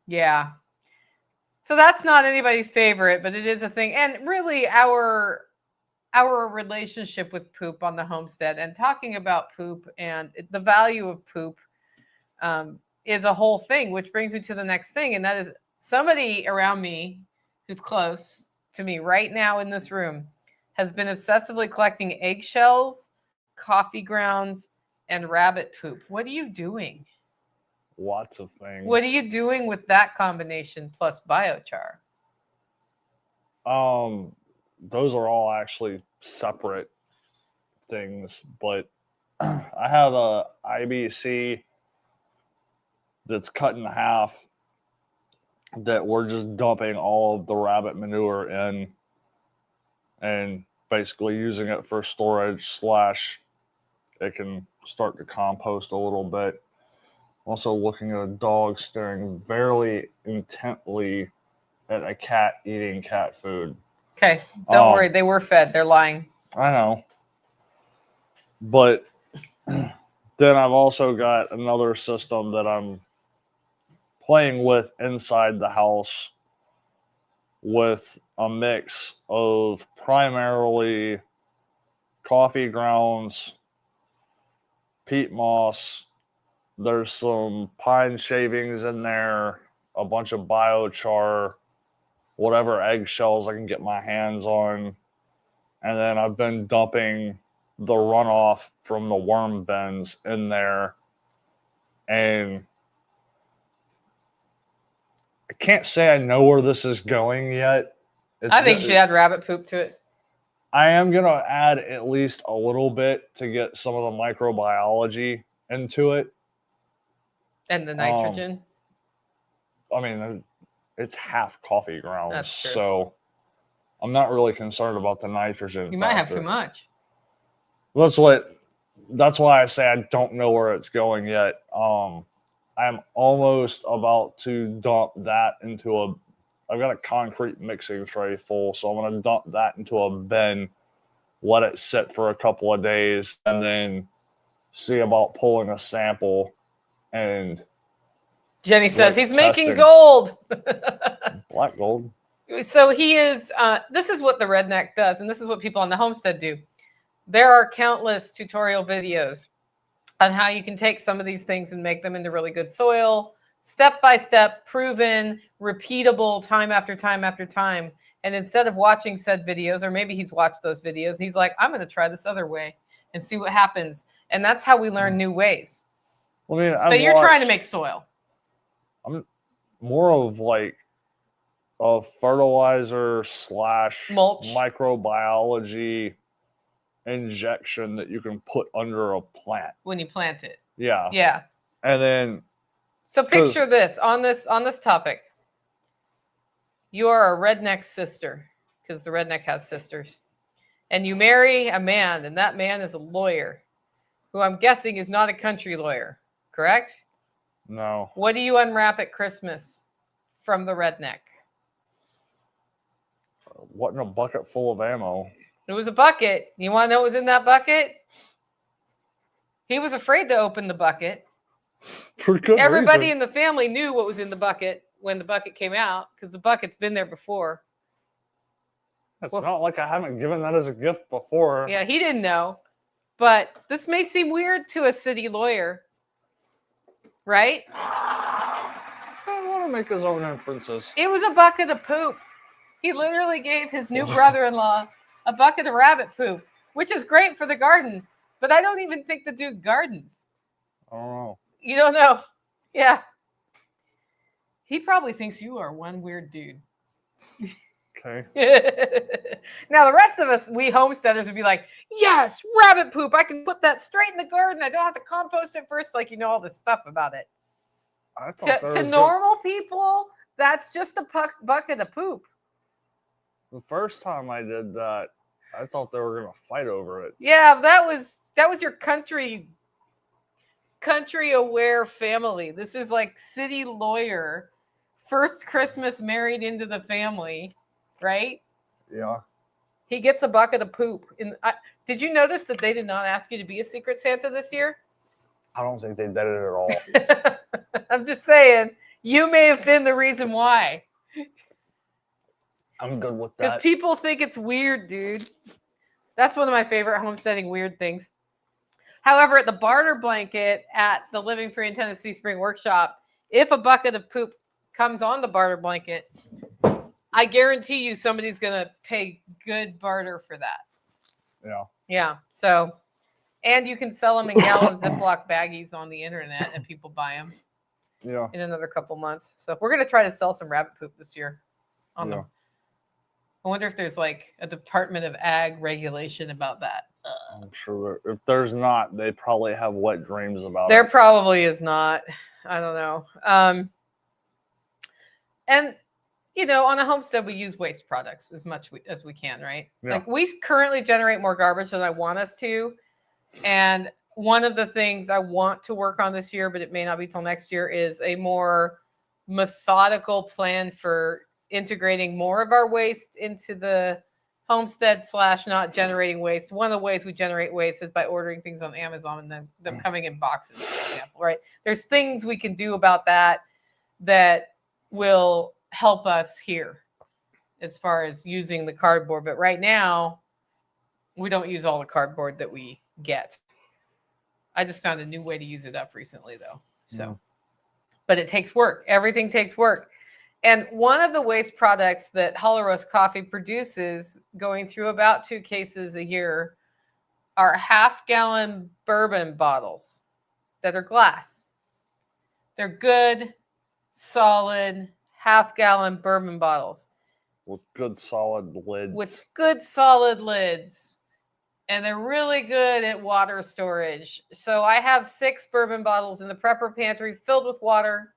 yeah. So that's not anybody's favorite, but it is a thing. And really our relationship with poop on the homestead and talking about poop and the value of poop is a whole thing, which brings me to the next thing. And that is somebody around me who's close to me right now in this room has been obsessively collecting eggshells, coffee grounds, and rabbit poop. What are you doing? Lots of things. What are you doing with that combination plus biochar? Those are all actually separate things, but I have a IBC that's cut in half that we're just dumping all of the rabbit manure in and basically using it for storage / it can start to compost a little bit. Also looking at a dog staring very intently at a cat eating cat food. Okay, don't worry. They were fed. They're lying. I know. But then I've also got another system that I'm playing with inside the house with a mix of primarily coffee grounds, peat moss. There's some pine shavings in there, a bunch of biochar, whatever eggshells I can get my hands on. And then I've been dumping the runoff from the worm bins in there. And I can't say I know where this is going yet. I think you should add rabbit poop to it. I am going to add at least a little bit to get some of the microbiology into it. And the nitrogen. I mean, it's half coffee grounds. That's true. So I'm not really concerned about the nitrogen. You might have too much. That's why I say I don't know where it's going yet. I'm almost about to dump that into I've got a concrete mixing tray full, so I'm going to dump that into a bin, let it sit for a couple of days, and then see about pulling a sample. And Jenny says he's testing. making gold. Black gold. So he is, this is what the redneck does, and this is what people on the homestead do. There are countless tutorial videos on how you can take some of these things and make them into really good soil, step by step, proven, repeatable, time after time after time. And instead of watching said videos, or maybe he's watched those videos, he's like, I'm going to try this other way and see what happens. And that's how we learn new ways. Well, I mean, but you're trying to make soil. I'm more of like a fertilizer / mulch microbiology injection that you can put under a plant when you plant it. Yeah. Yeah. And then so picture this on this topic. You are a redneck sister, because the redneck has sisters. And you marry a man, and that man is a lawyer, who I'm guessing is not a country lawyer, correct? No. What do you unwrap at Christmas from the redneck? What in a bucket full of ammo? It was a bucket. You want to know what was in that bucket? He was afraid to open the bucket. For good Everybody reason. in the family knew what was in the bucket when the bucket came out, because the bucket's been there before. It's not like I haven't given that as a gift before. Yeah, he didn't know. But this may seem weird to a city lawyer, right? I want to make his own inferences. It was a bucket of poop. He literally gave his new brother-in-law a bucket of rabbit poop, which is great for the garden. But I don't even think the dude gardens. I don't know. You don't know. Yeah. He probably thinks you are one weird dude. Okay. Now, the rest of us, we homesteaders, would be like, yes, rabbit poop. I can put that straight in the garden. I don't have to compost it first, like, all this stuff about it. I thought To normal people, that's just a bucket of poop. The first time I did that, I thought they were going to fight over it. Yeah, that was your country aware family. This is like city lawyer first Christmas married into the family, right? Yeah. He gets a bucket of poop. Did you notice that they did not ask you to be a Secret Santa this year? I don't think they did it at all. I'm just saying, you may have been the reason why. I'm good with Because that. people think it's weird, dude. That's one of my favorite homesteading weird things. However, at the barter blanket at the Living Free in Tennessee Spring Workshop, if a bucket of poop comes on the barter blanket, I guarantee you somebody's going to pay good barter for that. Yeah. Yeah. So, and you can sell them in gallon Ziploc baggies on the internet and people buy them in another couple months. So we're going to try to sell some rabbit poop this year on them. I wonder if there's like a Department of Ag regulation about that. I'm sure if there's not, they probably have wet dreams about There it. probably is not. I don't know. And you know, on a homestead, we use waste products as much as we can, right? Yeah. Like we currently generate more garbage than I want us to. And one of the things I want to work on this year, but it may not be till next year, is a more methodical plan for integrating more of our waste into the homestead / not generating waste. One of the ways we generate waste is by ordering things on Amazon and then them coming in boxes, for example, right? There's things we can do about that will help us here as far as using the cardboard. But right now, we don't use all the cardboard that we get. I just found a new way to use it up recently, though. So, but it takes work. Everything takes work. And one of the waste products that Hollow Roast Coffee produces, going through about 2 cases a year, are half-gallon bourbon bottles that are glass. They're good, solid, half-gallon bourbon bottles. With good solid lids. With good solid lids. And they're really good at water storage. So I have 6 bourbon bottles in the prepper pantry filled with water,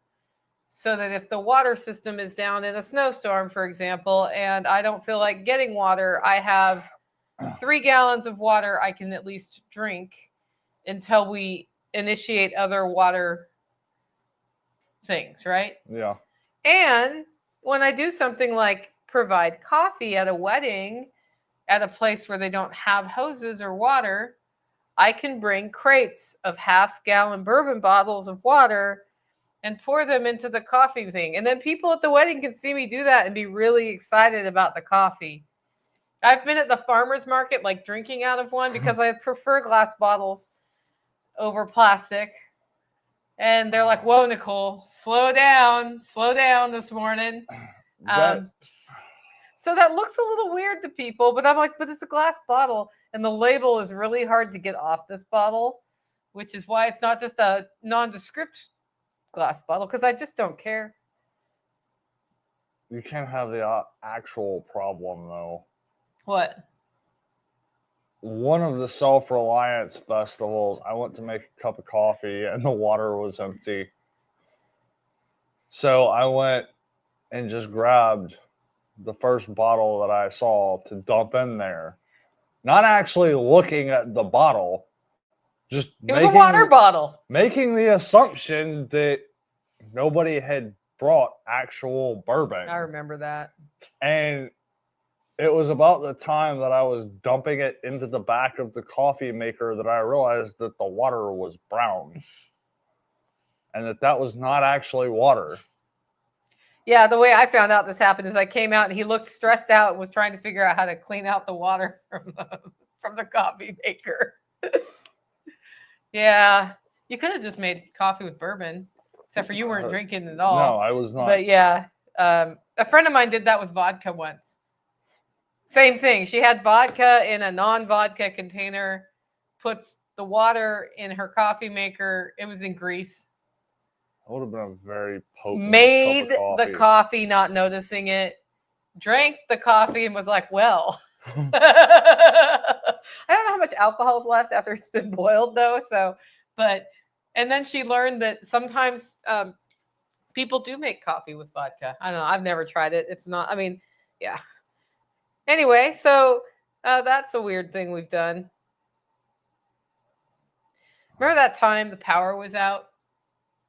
so that if the water system is down in a snowstorm, for example, and I don't feel like getting water, I have 3 gallons of water I can at least drink until we initiate other water things, right? Yeah. And when I do something like provide coffee at a wedding, at a place where they don't have hoses or water, I can bring crates of half-gallon bourbon bottles of water and pour them into the coffee thing. And then people at the wedding can see me do that and be really excited about the coffee. I've been at the farmer's market, like drinking out of one, because I prefer glass bottles over plastic. And they're like, whoa, Nicole, slow down this morning. So that looks a little weird to people, but I'm like, but it's a glass bottle. And the label is really hard to get off this bottle, which is why it's not just a nondescript glass bottle, because I just don't care. You can't have the actual problem, though. What? One of the self-reliance festivals, I went to make a cup of coffee and the water was empty. So I went and just grabbed the first bottle that I saw to dump in there. Not actually looking at the bottle, just it was a water bottle. Making the assumption that nobody had brought actual bourbon. I remember that. And it was about the time that I was dumping it into the back of the coffee maker that I realized that the water was brown. And that was not actually water. Yeah, the way I found out this happened is I came out and he looked stressed out and was trying to figure out how to clean out the water from the coffee maker. Yeah, you could have just made coffee with bourbon, except for you weren't drinking at all. No, I was not. But yeah, a friend of mine did that with vodka once. Same thing. She had vodka in a non-vodka container, puts the water in her coffee maker. It was in grease. That would have been a very potent Made cup of coffee. the coffee, not noticing it. Drank the coffee and was like, well. I don't know how much alcohol is left after it's been boiled, though. So, and then she learned that sometimes people do make coffee with vodka. I don't know. I've never tried it. It's not, I mean, yeah. Anyway, so that's a weird thing we've done. Remember that time the power was out?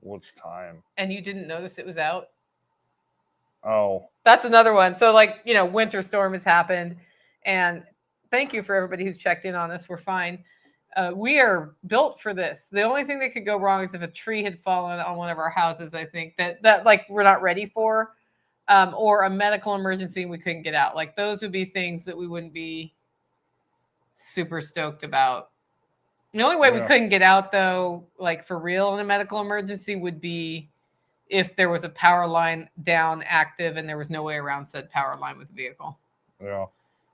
Which time? And you didn't notice it was out? Oh, That's another one. So like, winter storm has happened, and thank you for everybody who's checked in on us. We're fine. We are built for this. The only thing that could go wrong is if a tree had fallen on one of our houses. I think that like we're not ready for, or a medical emergency and we couldn't get out. Like those would be things that we wouldn't be super stoked about. The only way we couldn't get out, though, like for real in a medical emergency, would be if there was a power line down active and there was no way around said power line with the vehicle. Yeah.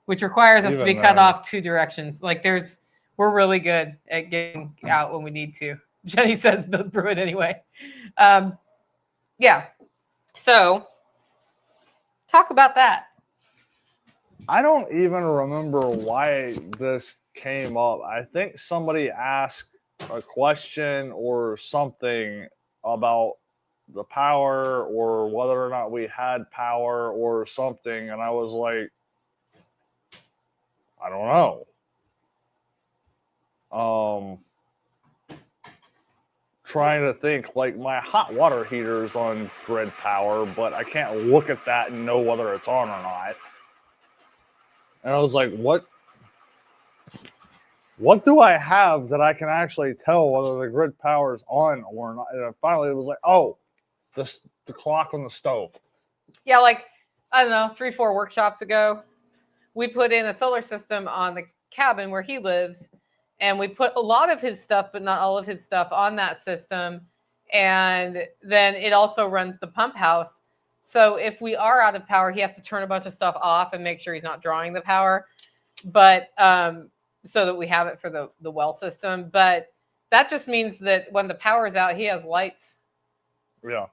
Which requires us to be cut then. off 2 directions. Like we're really good at getting out when we need to. Jenny says, brew it anyway. Yeah. So talk about that. I don't even remember why this came up. I think somebody asked a question or something about the power or whether or not we had power or something. And I was like, I don't know. Trying to think, like my hot water heater is on grid power, but I can't look at that and know whether it's on or not. And I was like, what do I have that I can actually tell whether the grid power is on or not? And finally it was like, oh, the clock on the stove. Yeah, like, I don't know, 3-4 workshops ago, we put in a solar system on the cabin where he lives, and we put a lot of his stuff, but not all of his stuff, on that system. And then it also runs the pump house. So if we are out of power, he has to turn a bunch of stuff off and make sure he's not drawing the power. But so that we have it for the well system. But that just means that when the power is out, he has lights. Yeah.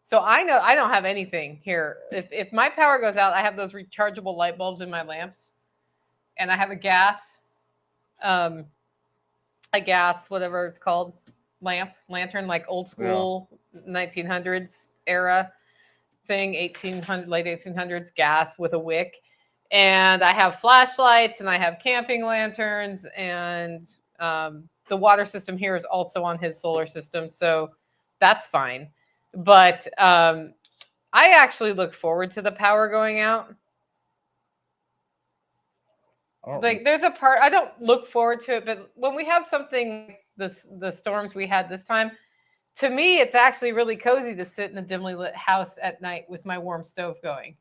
So I know I don't have anything here. If my power goes out, I have those rechargeable light bulbs in my lamps, and I have a gas, whatever it's called, lantern, like old school 1900s era thing, late 1800s gas with a wick. And I have flashlights, and I have camping lanterns, and the water system here is also on his solar system, so that's fine. But I actually look forward to the power going out. Like there's a part I don't look forward to it, but when we have something the storms we had this time, to me it's actually really cozy to sit in a dimly lit house at night with my warm stove going.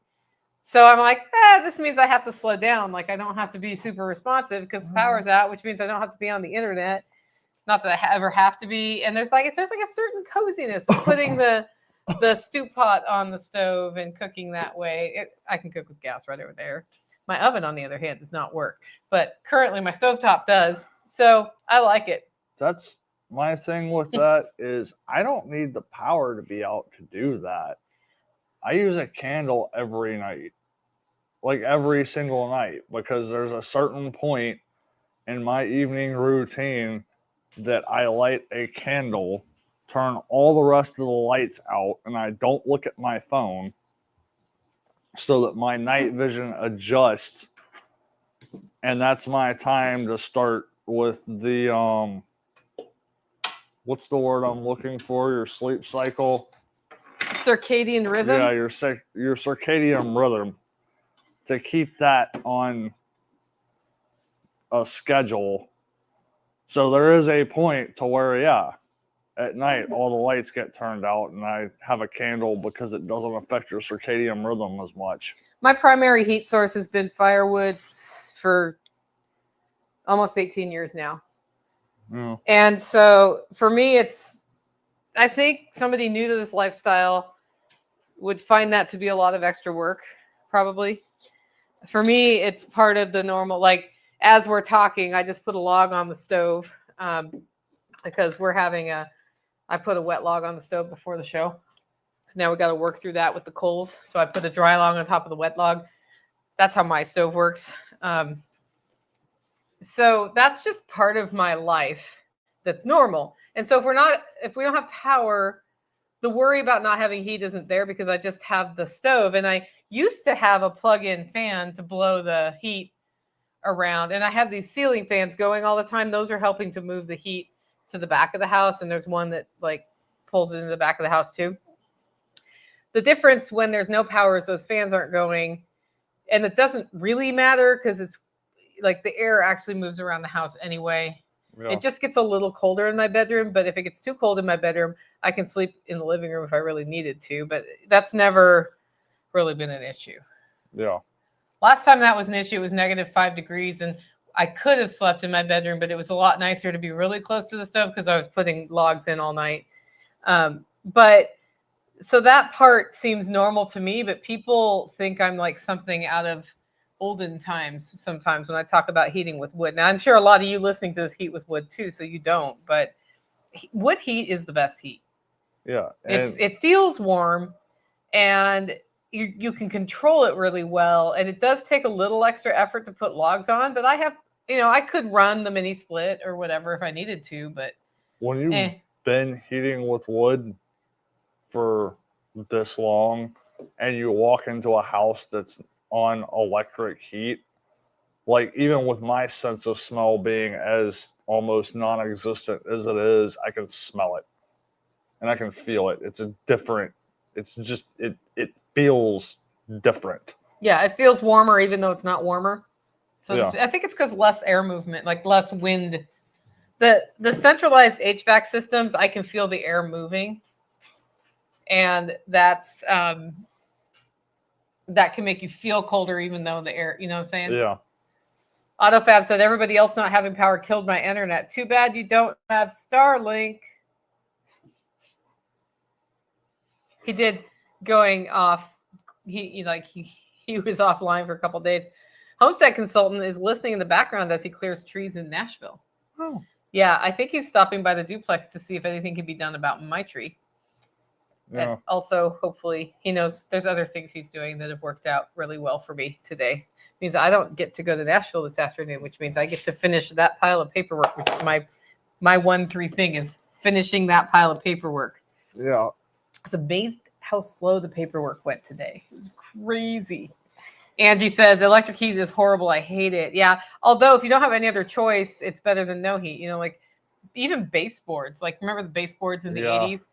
So I'm like, this means I have to slow down. Like I don't have to be super responsive because the power's out, which means I don't have to be on the internet. Not that I ever have to be. And there's like a certain coziness of putting the stew pot on the stove and cooking that way. I can cook with gas right over there. My oven, on the other hand, does not work. But currently my stovetop does. So I like it. That's my thing with that is I don't need the power to be out to do that. I use a candle every night. Like every single night. Because there's a certain point in my evening routine that I light a candle, turn all the rest of the lights out, and I don't look at my phone so that my night vision adjusts. And that's my time to start with the, what's the word I'm looking for? Your sleep cycle. Circadian rhythm? Yeah, your circadian rhythm. To keep that on a schedule. So there is a point to where, at night, all the lights get turned out and I have a candle because it doesn't affect your circadian rhythm as much. My primary heat source has been firewood for almost 18 years now. Yeah. And so for me, I think somebody new to this lifestyle would find that to be a lot of extra work, probably. For me, it's part of the normal, like, as we're talking, I just put a log on the stove because I put a wet log on the stove before the show. So now we got to work through that with the coals. So I put a dry log on top of the wet log. That's how my stove works. So that's just part of my life that's normal. And so if we don't have power, the worry about not having heat isn't there because I just have the stove. And I used to have a plug-in fan to blow the heat around. And I have these ceiling fans going all the time. Those are helping to move the heat to the back of the house. And there's one that like pulls it into the back of the house too. The difference when there's no power is those fans aren't going, and it doesn't really matter because it's like the air actually moves around the house anyway. Yeah. It just gets a little colder in my bedroom, but if it gets too cold in my bedroom, I can sleep in the living room if I really needed to, but that's never really been an issue. Yeah. Last time that was an issue, it was -5 degrees, and I could have slept in my bedroom, but it was a lot nicer to be really close to the stove because I was putting logs in all night. But so that part seems normal to me, but people think I'm like something out of olden times sometimes when I talk about heating with wood. Now, I'm sure a lot of you listening to this heat with wood too, so you don't, but wood heat is the best heat. Yeah. It feels warm, and you can control it really well, and it does take a little extra effort to put logs on, but I have, I could run the mini split or whatever if I needed to, but when you've been heating with wood for this long and you walk into a house that's on electric heat, like even with my sense of smell being as almost non-existent as it is, I can smell it and I can feel it. It's just it feels different. Yeah, it feels warmer even though it's not warmer. So Yeah. I think it's because less air movement, like less wind. The centralized HVAC systems, I can feel the air moving, and that's that can make you feel colder even though the air, you know what I'm saying? Yeah. AutoFab said, everybody else not having power killed my internet. Too bad you don't have Starlink. He did going off. He was offline for a couple of days. Homestead consultant is listening in the background as he clears trees in Nashville. Oh. Yeah, I think he's stopping by the duplex to see if anything can be done about my tree. Yeah. And also, hopefully, he knows there's other things he's doing that have worked out really well for me today. Means I don't get to go to Nashville this afternoon, which means I get to finish that pile of paperwork, which is my 1-3 thing is finishing that pile of paperwork. Yeah. I was amazed how slow the paperwork went today. It was crazy. Angie says, electric heat is horrible. I hate it. Yeah. Although if you don't have any other choice, it's better than no heat. Like even baseboards, like remember the baseboards in the 80s?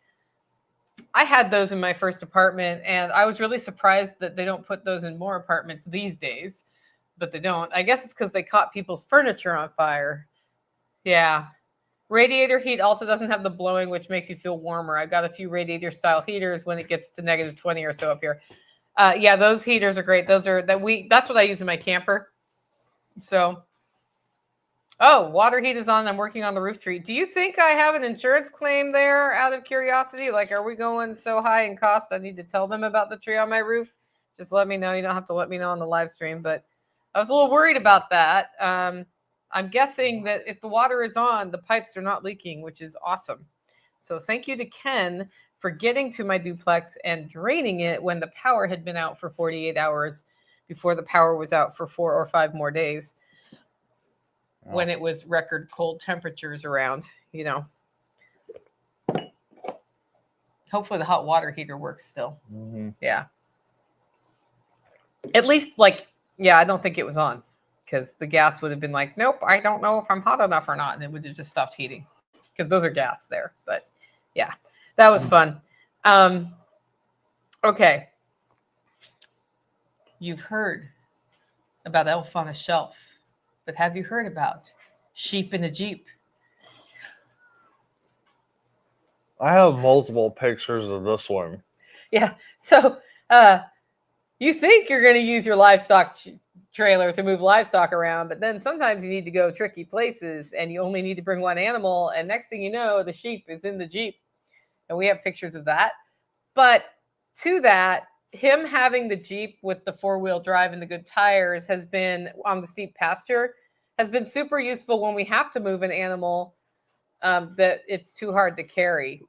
I had those in my first apartment, and I was really surprised that they don't put those in more apartments these days, but they don't. I guess it's because they caught people's furniture on fire. Yeah. Radiator heat also doesn't have the blowing, which makes you feel warmer. I've got a few radiator style heaters when it gets to -20 or so up here. Yeah, those heaters are great. That's what I use in my camper. So, water heat is on. I'm working on the roof tree. Do you think I have an insurance claim there out of curiosity? Like, are we going so high in cost? I need to tell them about the tree on my roof. Just let me know. You don't have to let me know on the live stream, but I was a little worried about that. I'm guessing that if the water is on, the pipes are not leaking, which is awesome. So thank you to Ken for getting to my duplex and draining it when the power had been out for 48 hours before the power was out for 4 or 5 more days. Oh. When it was record cold temperatures around, Hopefully the hot water heater works still. Mm-hmm. Yeah. At least I don't think it was on. Because the gas would have been like, nope, I don't know if I'm hot enough or not. And it would have just stopped heating. Because those are gas there. But yeah, that was fun. Okay. You've heard about Elf on a Shelf. But have you heard about Sheep in a Jeep? I have multiple pictures of this one. Yeah. So you think you're going to use your livestock trailer to move livestock around, but then sometimes you need to go tricky places and you only need to bring one animal, and next thing you know, the sheep is in the Jeep, and we have pictures of that. But to that, him having the Jeep with the 4-wheel drive and the good tires has been on the steep pasture, has been super useful when we have to move an animal that it's too hard to carry.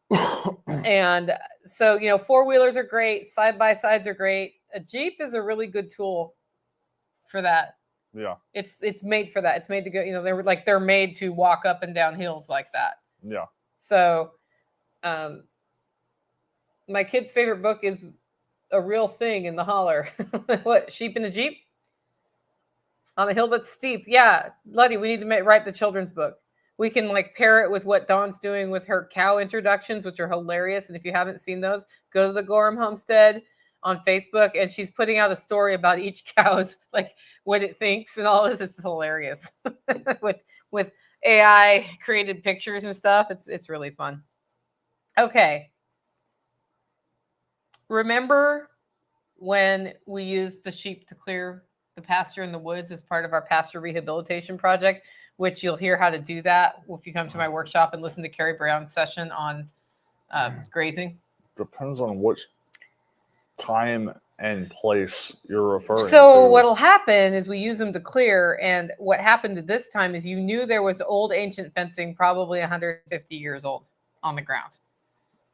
And so 4-wheelers are great, side-by-sides are great. A Jeep is a really good tool for that. Yeah. It's made for that. It's made to go, they're made to walk up and down hills like that. Yeah. So my kid's favorite book is A Real Thing in the Holler. What, Sheep in a Jeep? On a hill that's steep. Yeah, Luddy, we need to write the children's book. We can like pair it with what Dawn's doing with her cow introductions, which are hilarious. And if you haven't seen those, go to the Gorham Homestead on Facebook, and she's putting out a story about each cow's like what it thinks and all this. It's hilarious with AI created pictures and stuff. It's really fun. Okay. Remember when we used the sheep to clear the pasture in the woods as part of our pasture rehabilitation project, which you'll hear how to do that if you come to my workshop and listen to Carrie Brown's session on grazing? Depends on which time and place you're referring to. So what'll happen is we use them to clear, and what happened this time is you knew there was old ancient fencing, probably 150 years old, on the ground,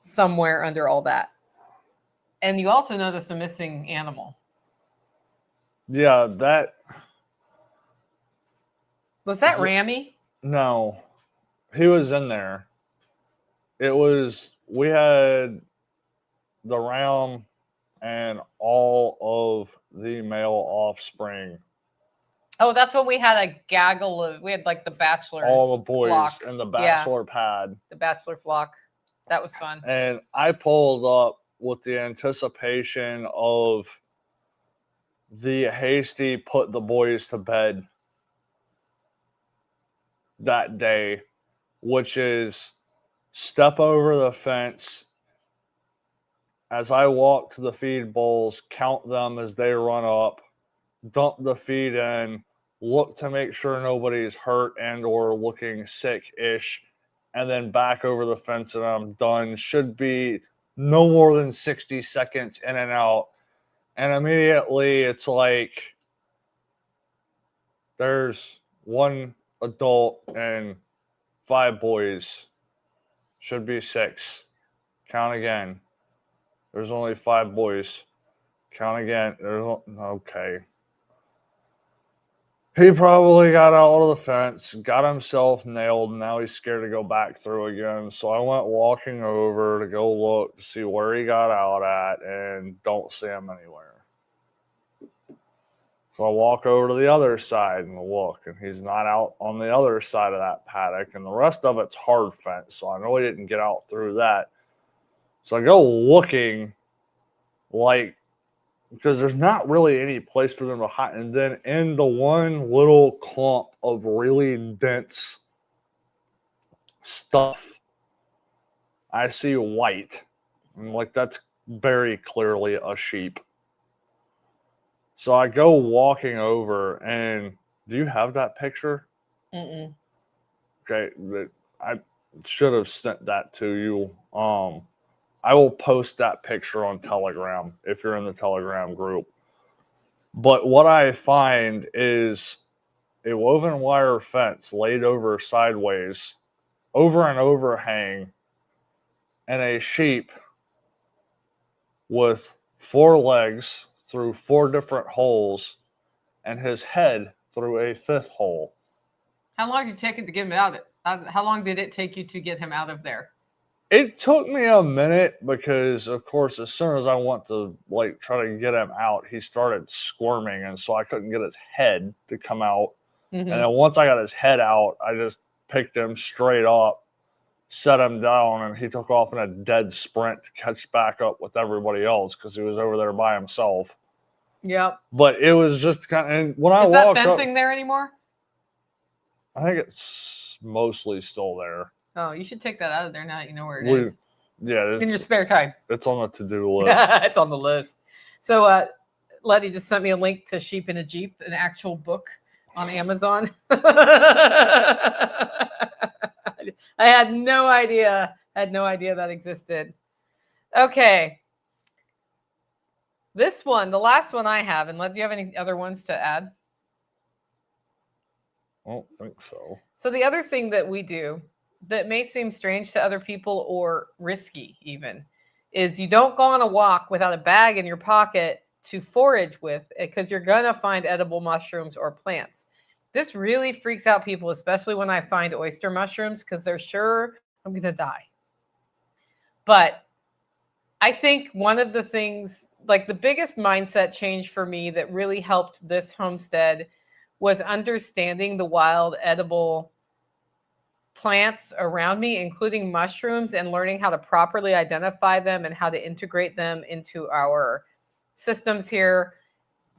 somewhere under all that. And you also notice a missing animal. Yeah, that... Was that Rammy? No, he was in there. It was... We had the ram and all of the male offspring. Oh, that's when we had a gaggle of... We had like the bachelor. All the boys flock. in the bachelor pad. The bachelor flock. That was fun. And I pulled up with the anticipation of the hasty put the boys to bed that day, which is step over the fence as I walk to the feed bowls, count them as they run up, dump the feed in, look to make sure nobody's hurt and or looking sick-ish, and then back over the fence and I'm done. Should be no more than 60 seconds in and out. And immediately it's like there's one adult and 5 boys. Should be 6. Count again. There's only 5 boys. Count again. Okay. He probably got out of the fence, got himself nailed, and now he's scared to go back through again. So I went walking over to go look to see where he got out at, and don't see him anywhere. So I walk over to the other side and look, and he's not out on the other side of that paddock, and the rest of it's hard fence, so I know he didn't get out through that. So I go looking, like, because there's not really any place for them to hide. And then in the one little clump of really dense stuff, I see white. I'm like, that's very clearly a sheep. So I go walking over, and do you have that picture? Mm-mm. Okay, I should have sent that to you. I will post that picture on Telegram if you're in the Telegram group. But what I find is a woven wire fence laid over sideways, over an overhang, and a sheep with 4 legs through 4 different holes and his head through a 5th hole. How long did it take it to get him out? How long did it take you to get him out of there? It took me a minute because, of course, as soon as I went to like try to get him out, he started squirming, and so I couldn't get his head to come out. Mm-hmm. And then once I got his head out, I just picked him straight up, set him down, and he took off in a dead sprint to catch back up with everybody else because he was over there by himself. Yep. But it was just kind of, and when I walked walked up, fencing up, there anymore? I think it's mostly still there. Oh, you should take that out of there now that you know where it is. Yeah, In your spare time. It's on the to-do list. It's on the list. So Letty just sent me a link to Sheep in a Jeep, an actual book on Amazon. I had no idea that existed. Okay. This one, the last one I have, and do you have any other ones to add? I don't think so. So the other thing that we do that may seem strange to other people or risky even is you don't go on a walk without a bag in your pocket to forage with, because you're going to find edible mushrooms or plants. This really freaks out people, especially when I find oyster mushrooms, because they're sure I'm going to die. But I think one of the things, like the biggest mindset change for me that really helped this homestead was understanding the wild edible plants around me, including mushrooms, and learning how to properly identify them and how to integrate them into our systems here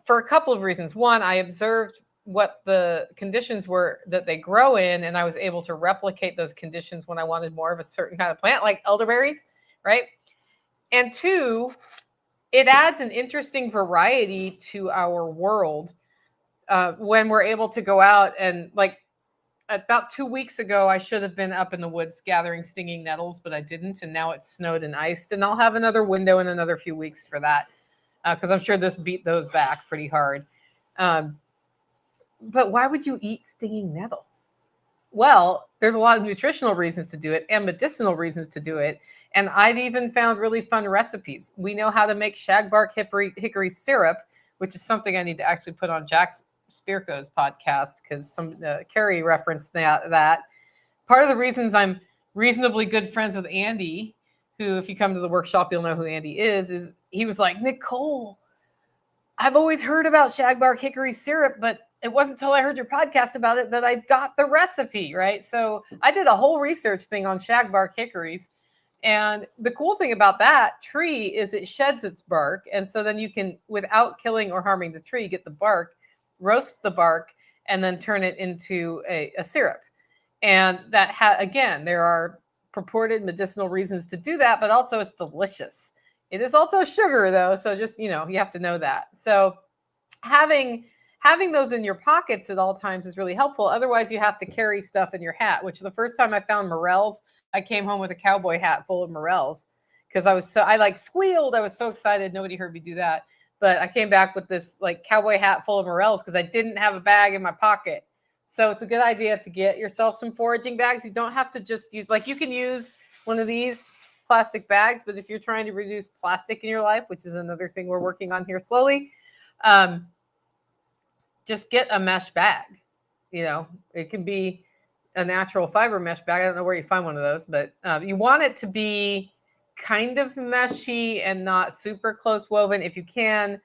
for a couple of reasons. One, I observed what the conditions were that they grow in, and I was able to replicate those conditions when I wanted more of a certain kind of plant, like elderberries, right? And two, it adds an interesting variety to our world when we're able to go out and, like, about 2 weeks ago, I should have been up in the woods gathering stinging nettles, but I didn't. And now it's snowed and iced, and I'll have another window in another few weeks for that, because I'm sure this beat those back pretty hard. But why would you eat stinging nettle? Well, there's a lot of nutritional reasons to do it and medicinal reasons to do it. And I've even found really fun recipes. We know how to make shagbark hickory syrup, which is something I need to actually put on Jack Spirko's podcast, because Carrie referenced that. Part of the reasons I'm reasonably good friends with Andy, who, if you come to the workshop, you'll know who Andy is he was like, Nicole, I've always heard about shagbark hickory syrup, but it wasn't until I heard your podcast about it that I got the recipe, right? So I did a whole research thing on shagbark hickories. And the cool thing about that tree is it sheds its bark. And so then you can, without killing or harming the tree, get the bark, roast the bark, and then turn it into a syrup. And that, again, there are purported medicinal reasons to do that, but also it's delicious. It is also sugar, though. So just, you have to know that. So having those in your pockets at all times is really helpful. Otherwise, you have to carry stuff in your hat, which the first time I found morels, I came home with a cowboy hat full of morels because I squealed. I was so excited. Nobody heard me do that. But I came back with this cowboy hat full of morels because I didn't have a bag in my pocket. So it's a good idea to get yourself some foraging bags. You don't have to just use, you can use one of these plastic bags, but if you're trying to reduce plastic in your life, which is another thing we're working on here slowly, just get a mesh bag. It can be a natural fiber mesh bag. I don't know where you find one of those, but you want it to be kind of meshy and not super close woven if you can,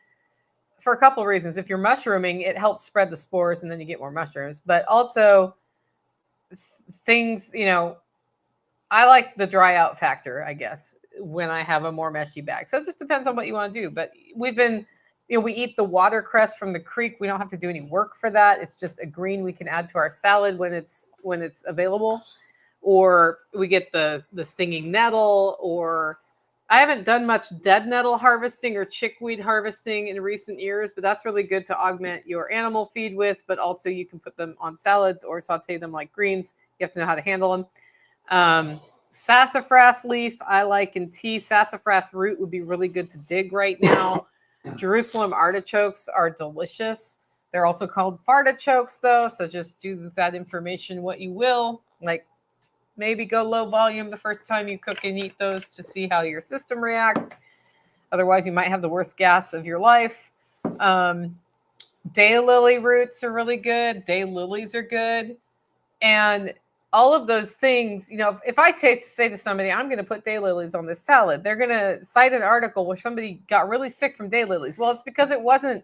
for a couple of reasons. If you're mushrooming, it helps spread the spores and then you get more mushrooms. But also things, I like the dry out factor, I guess, when I have a more meshy bag. So it just depends on what you want to do. But we've been, we eat the watercress from the creek. We don't have to do any work for that. It's just a green we can add to our salad when it's available. Or we get the stinging nettle, or I haven't done much dead nettle harvesting or chickweed harvesting in recent years, but that's really good to augment your animal feed with. But also you can put them on salads or saute them like greens. You have to know how to handle them. Sassafras leaf I like in tea. Sassafras root would be really good to dig right now. Jerusalem artichokes are delicious. They're also called fartichokes, though, so just do with that information what you will. Maybe go low volume the first time you cook and eat those to see how your system reacts. Otherwise, you might have the worst gas of your life. Daylily roots are really good. Daylilies are good. And all of those things, if I say to somebody, I'm going to put daylilies on this salad, they're going to cite an article where somebody got really sick from daylilies. Well, it's because it wasn't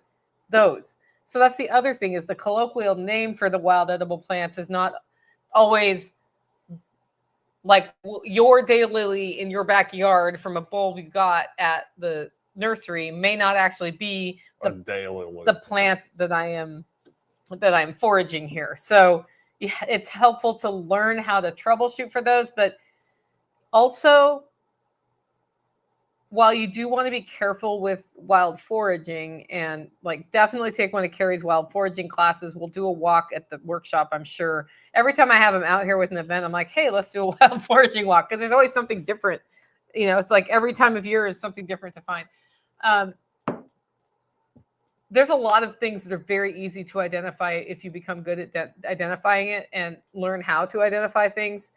those. So that's the other thing, is the colloquial name for the wild edible plants is not always like your daylily in your backyard from a bulb you got at the nursery may not actually be the plant that I'm foraging here. So yeah, it's helpful to learn how to troubleshoot for those, but also, while you do want to be careful with wild foraging, and definitely take one of Carrie's wild foraging classes. We'll do a walk at the workshop, I'm sure. Every time I have them out here with an event, I'm like, hey, let's do a wild foraging walk, because there's always something different. It's like every time of year is something different to find. There's a lot of things that are very easy to identify if you become good at identifying it and learn how to identify things,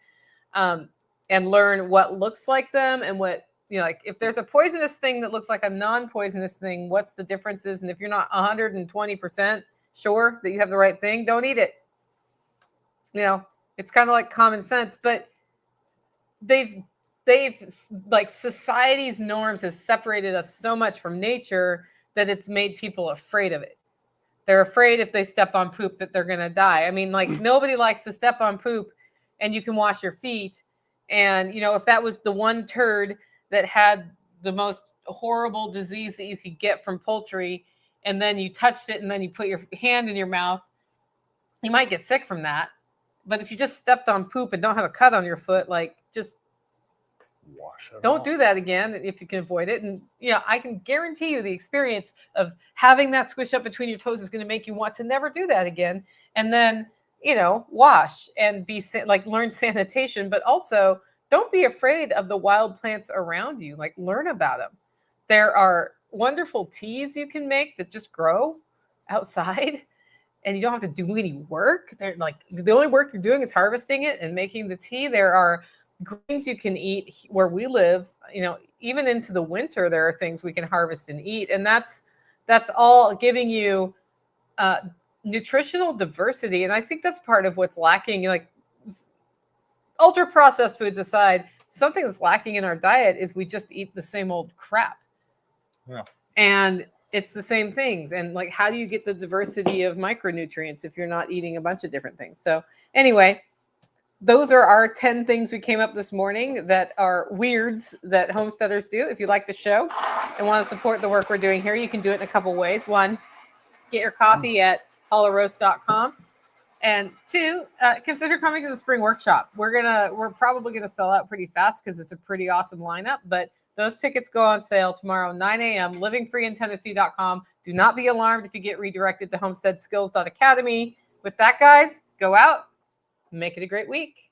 and learn what looks like them and what, if there's a poisonous thing that looks like a non-poisonous thing, what's the differences? And if you're not 120% sure that you have the right thing, don't eat it. It's kind of like common sense, but they've society's norms has separated us so much from nature that it's made people afraid of it. They're afraid if they step on poop that they're going to die. I mean, nobody likes to step on poop and you can wash your feet. And, you know, if that was the one turd that had the most horrible disease that you could get from poultry, and then you touched it and then you put your hand in your mouth, you might get sick from that. But if you just stepped on poop and don't have a cut on your foot, like, just Wash it don't off. do that again if you can avoid it. And, you know, I can guarantee you the experience of having that squish up between your toes is going to make you want to never do that again. And then, you know, wash and be like, learn sanitation, but also don't be afraid of the wild plants around you. Like, learn about them. There are wonderful teas you can make that just grow outside, and you don't have to do any work. They're like, the only work you're doing is harvesting it and making the tea. There are greens you can eat where we live. You know, even into the winter, there are things we can harvest and eat, and that's all giving you nutritional diversity. And I think that's part of what's lacking. Like, ultra processed foods aside, something that's lacking in our diet is we just eat the same old crap. Yeah. And it's the same things. And like, how do you get the diversity of micronutrients if you're not eating a bunch of different things? So anyway, those are our 10 things we came up this morning that are weirds that homesteaders do. If you like the show and want to support the work we're doing here, you can do it in a couple ways. One, get your coffee at hollowroast.com. And two, consider coming to the spring workshop. We're probably gonna sell out pretty fast because it's a pretty awesome lineup. But those tickets go on sale tomorrow, 9 a.m. livingfreeintennessee.com. Do not be alarmed if you get redirected to homesteadskills.academy. With that, guys, go out, make it a great week.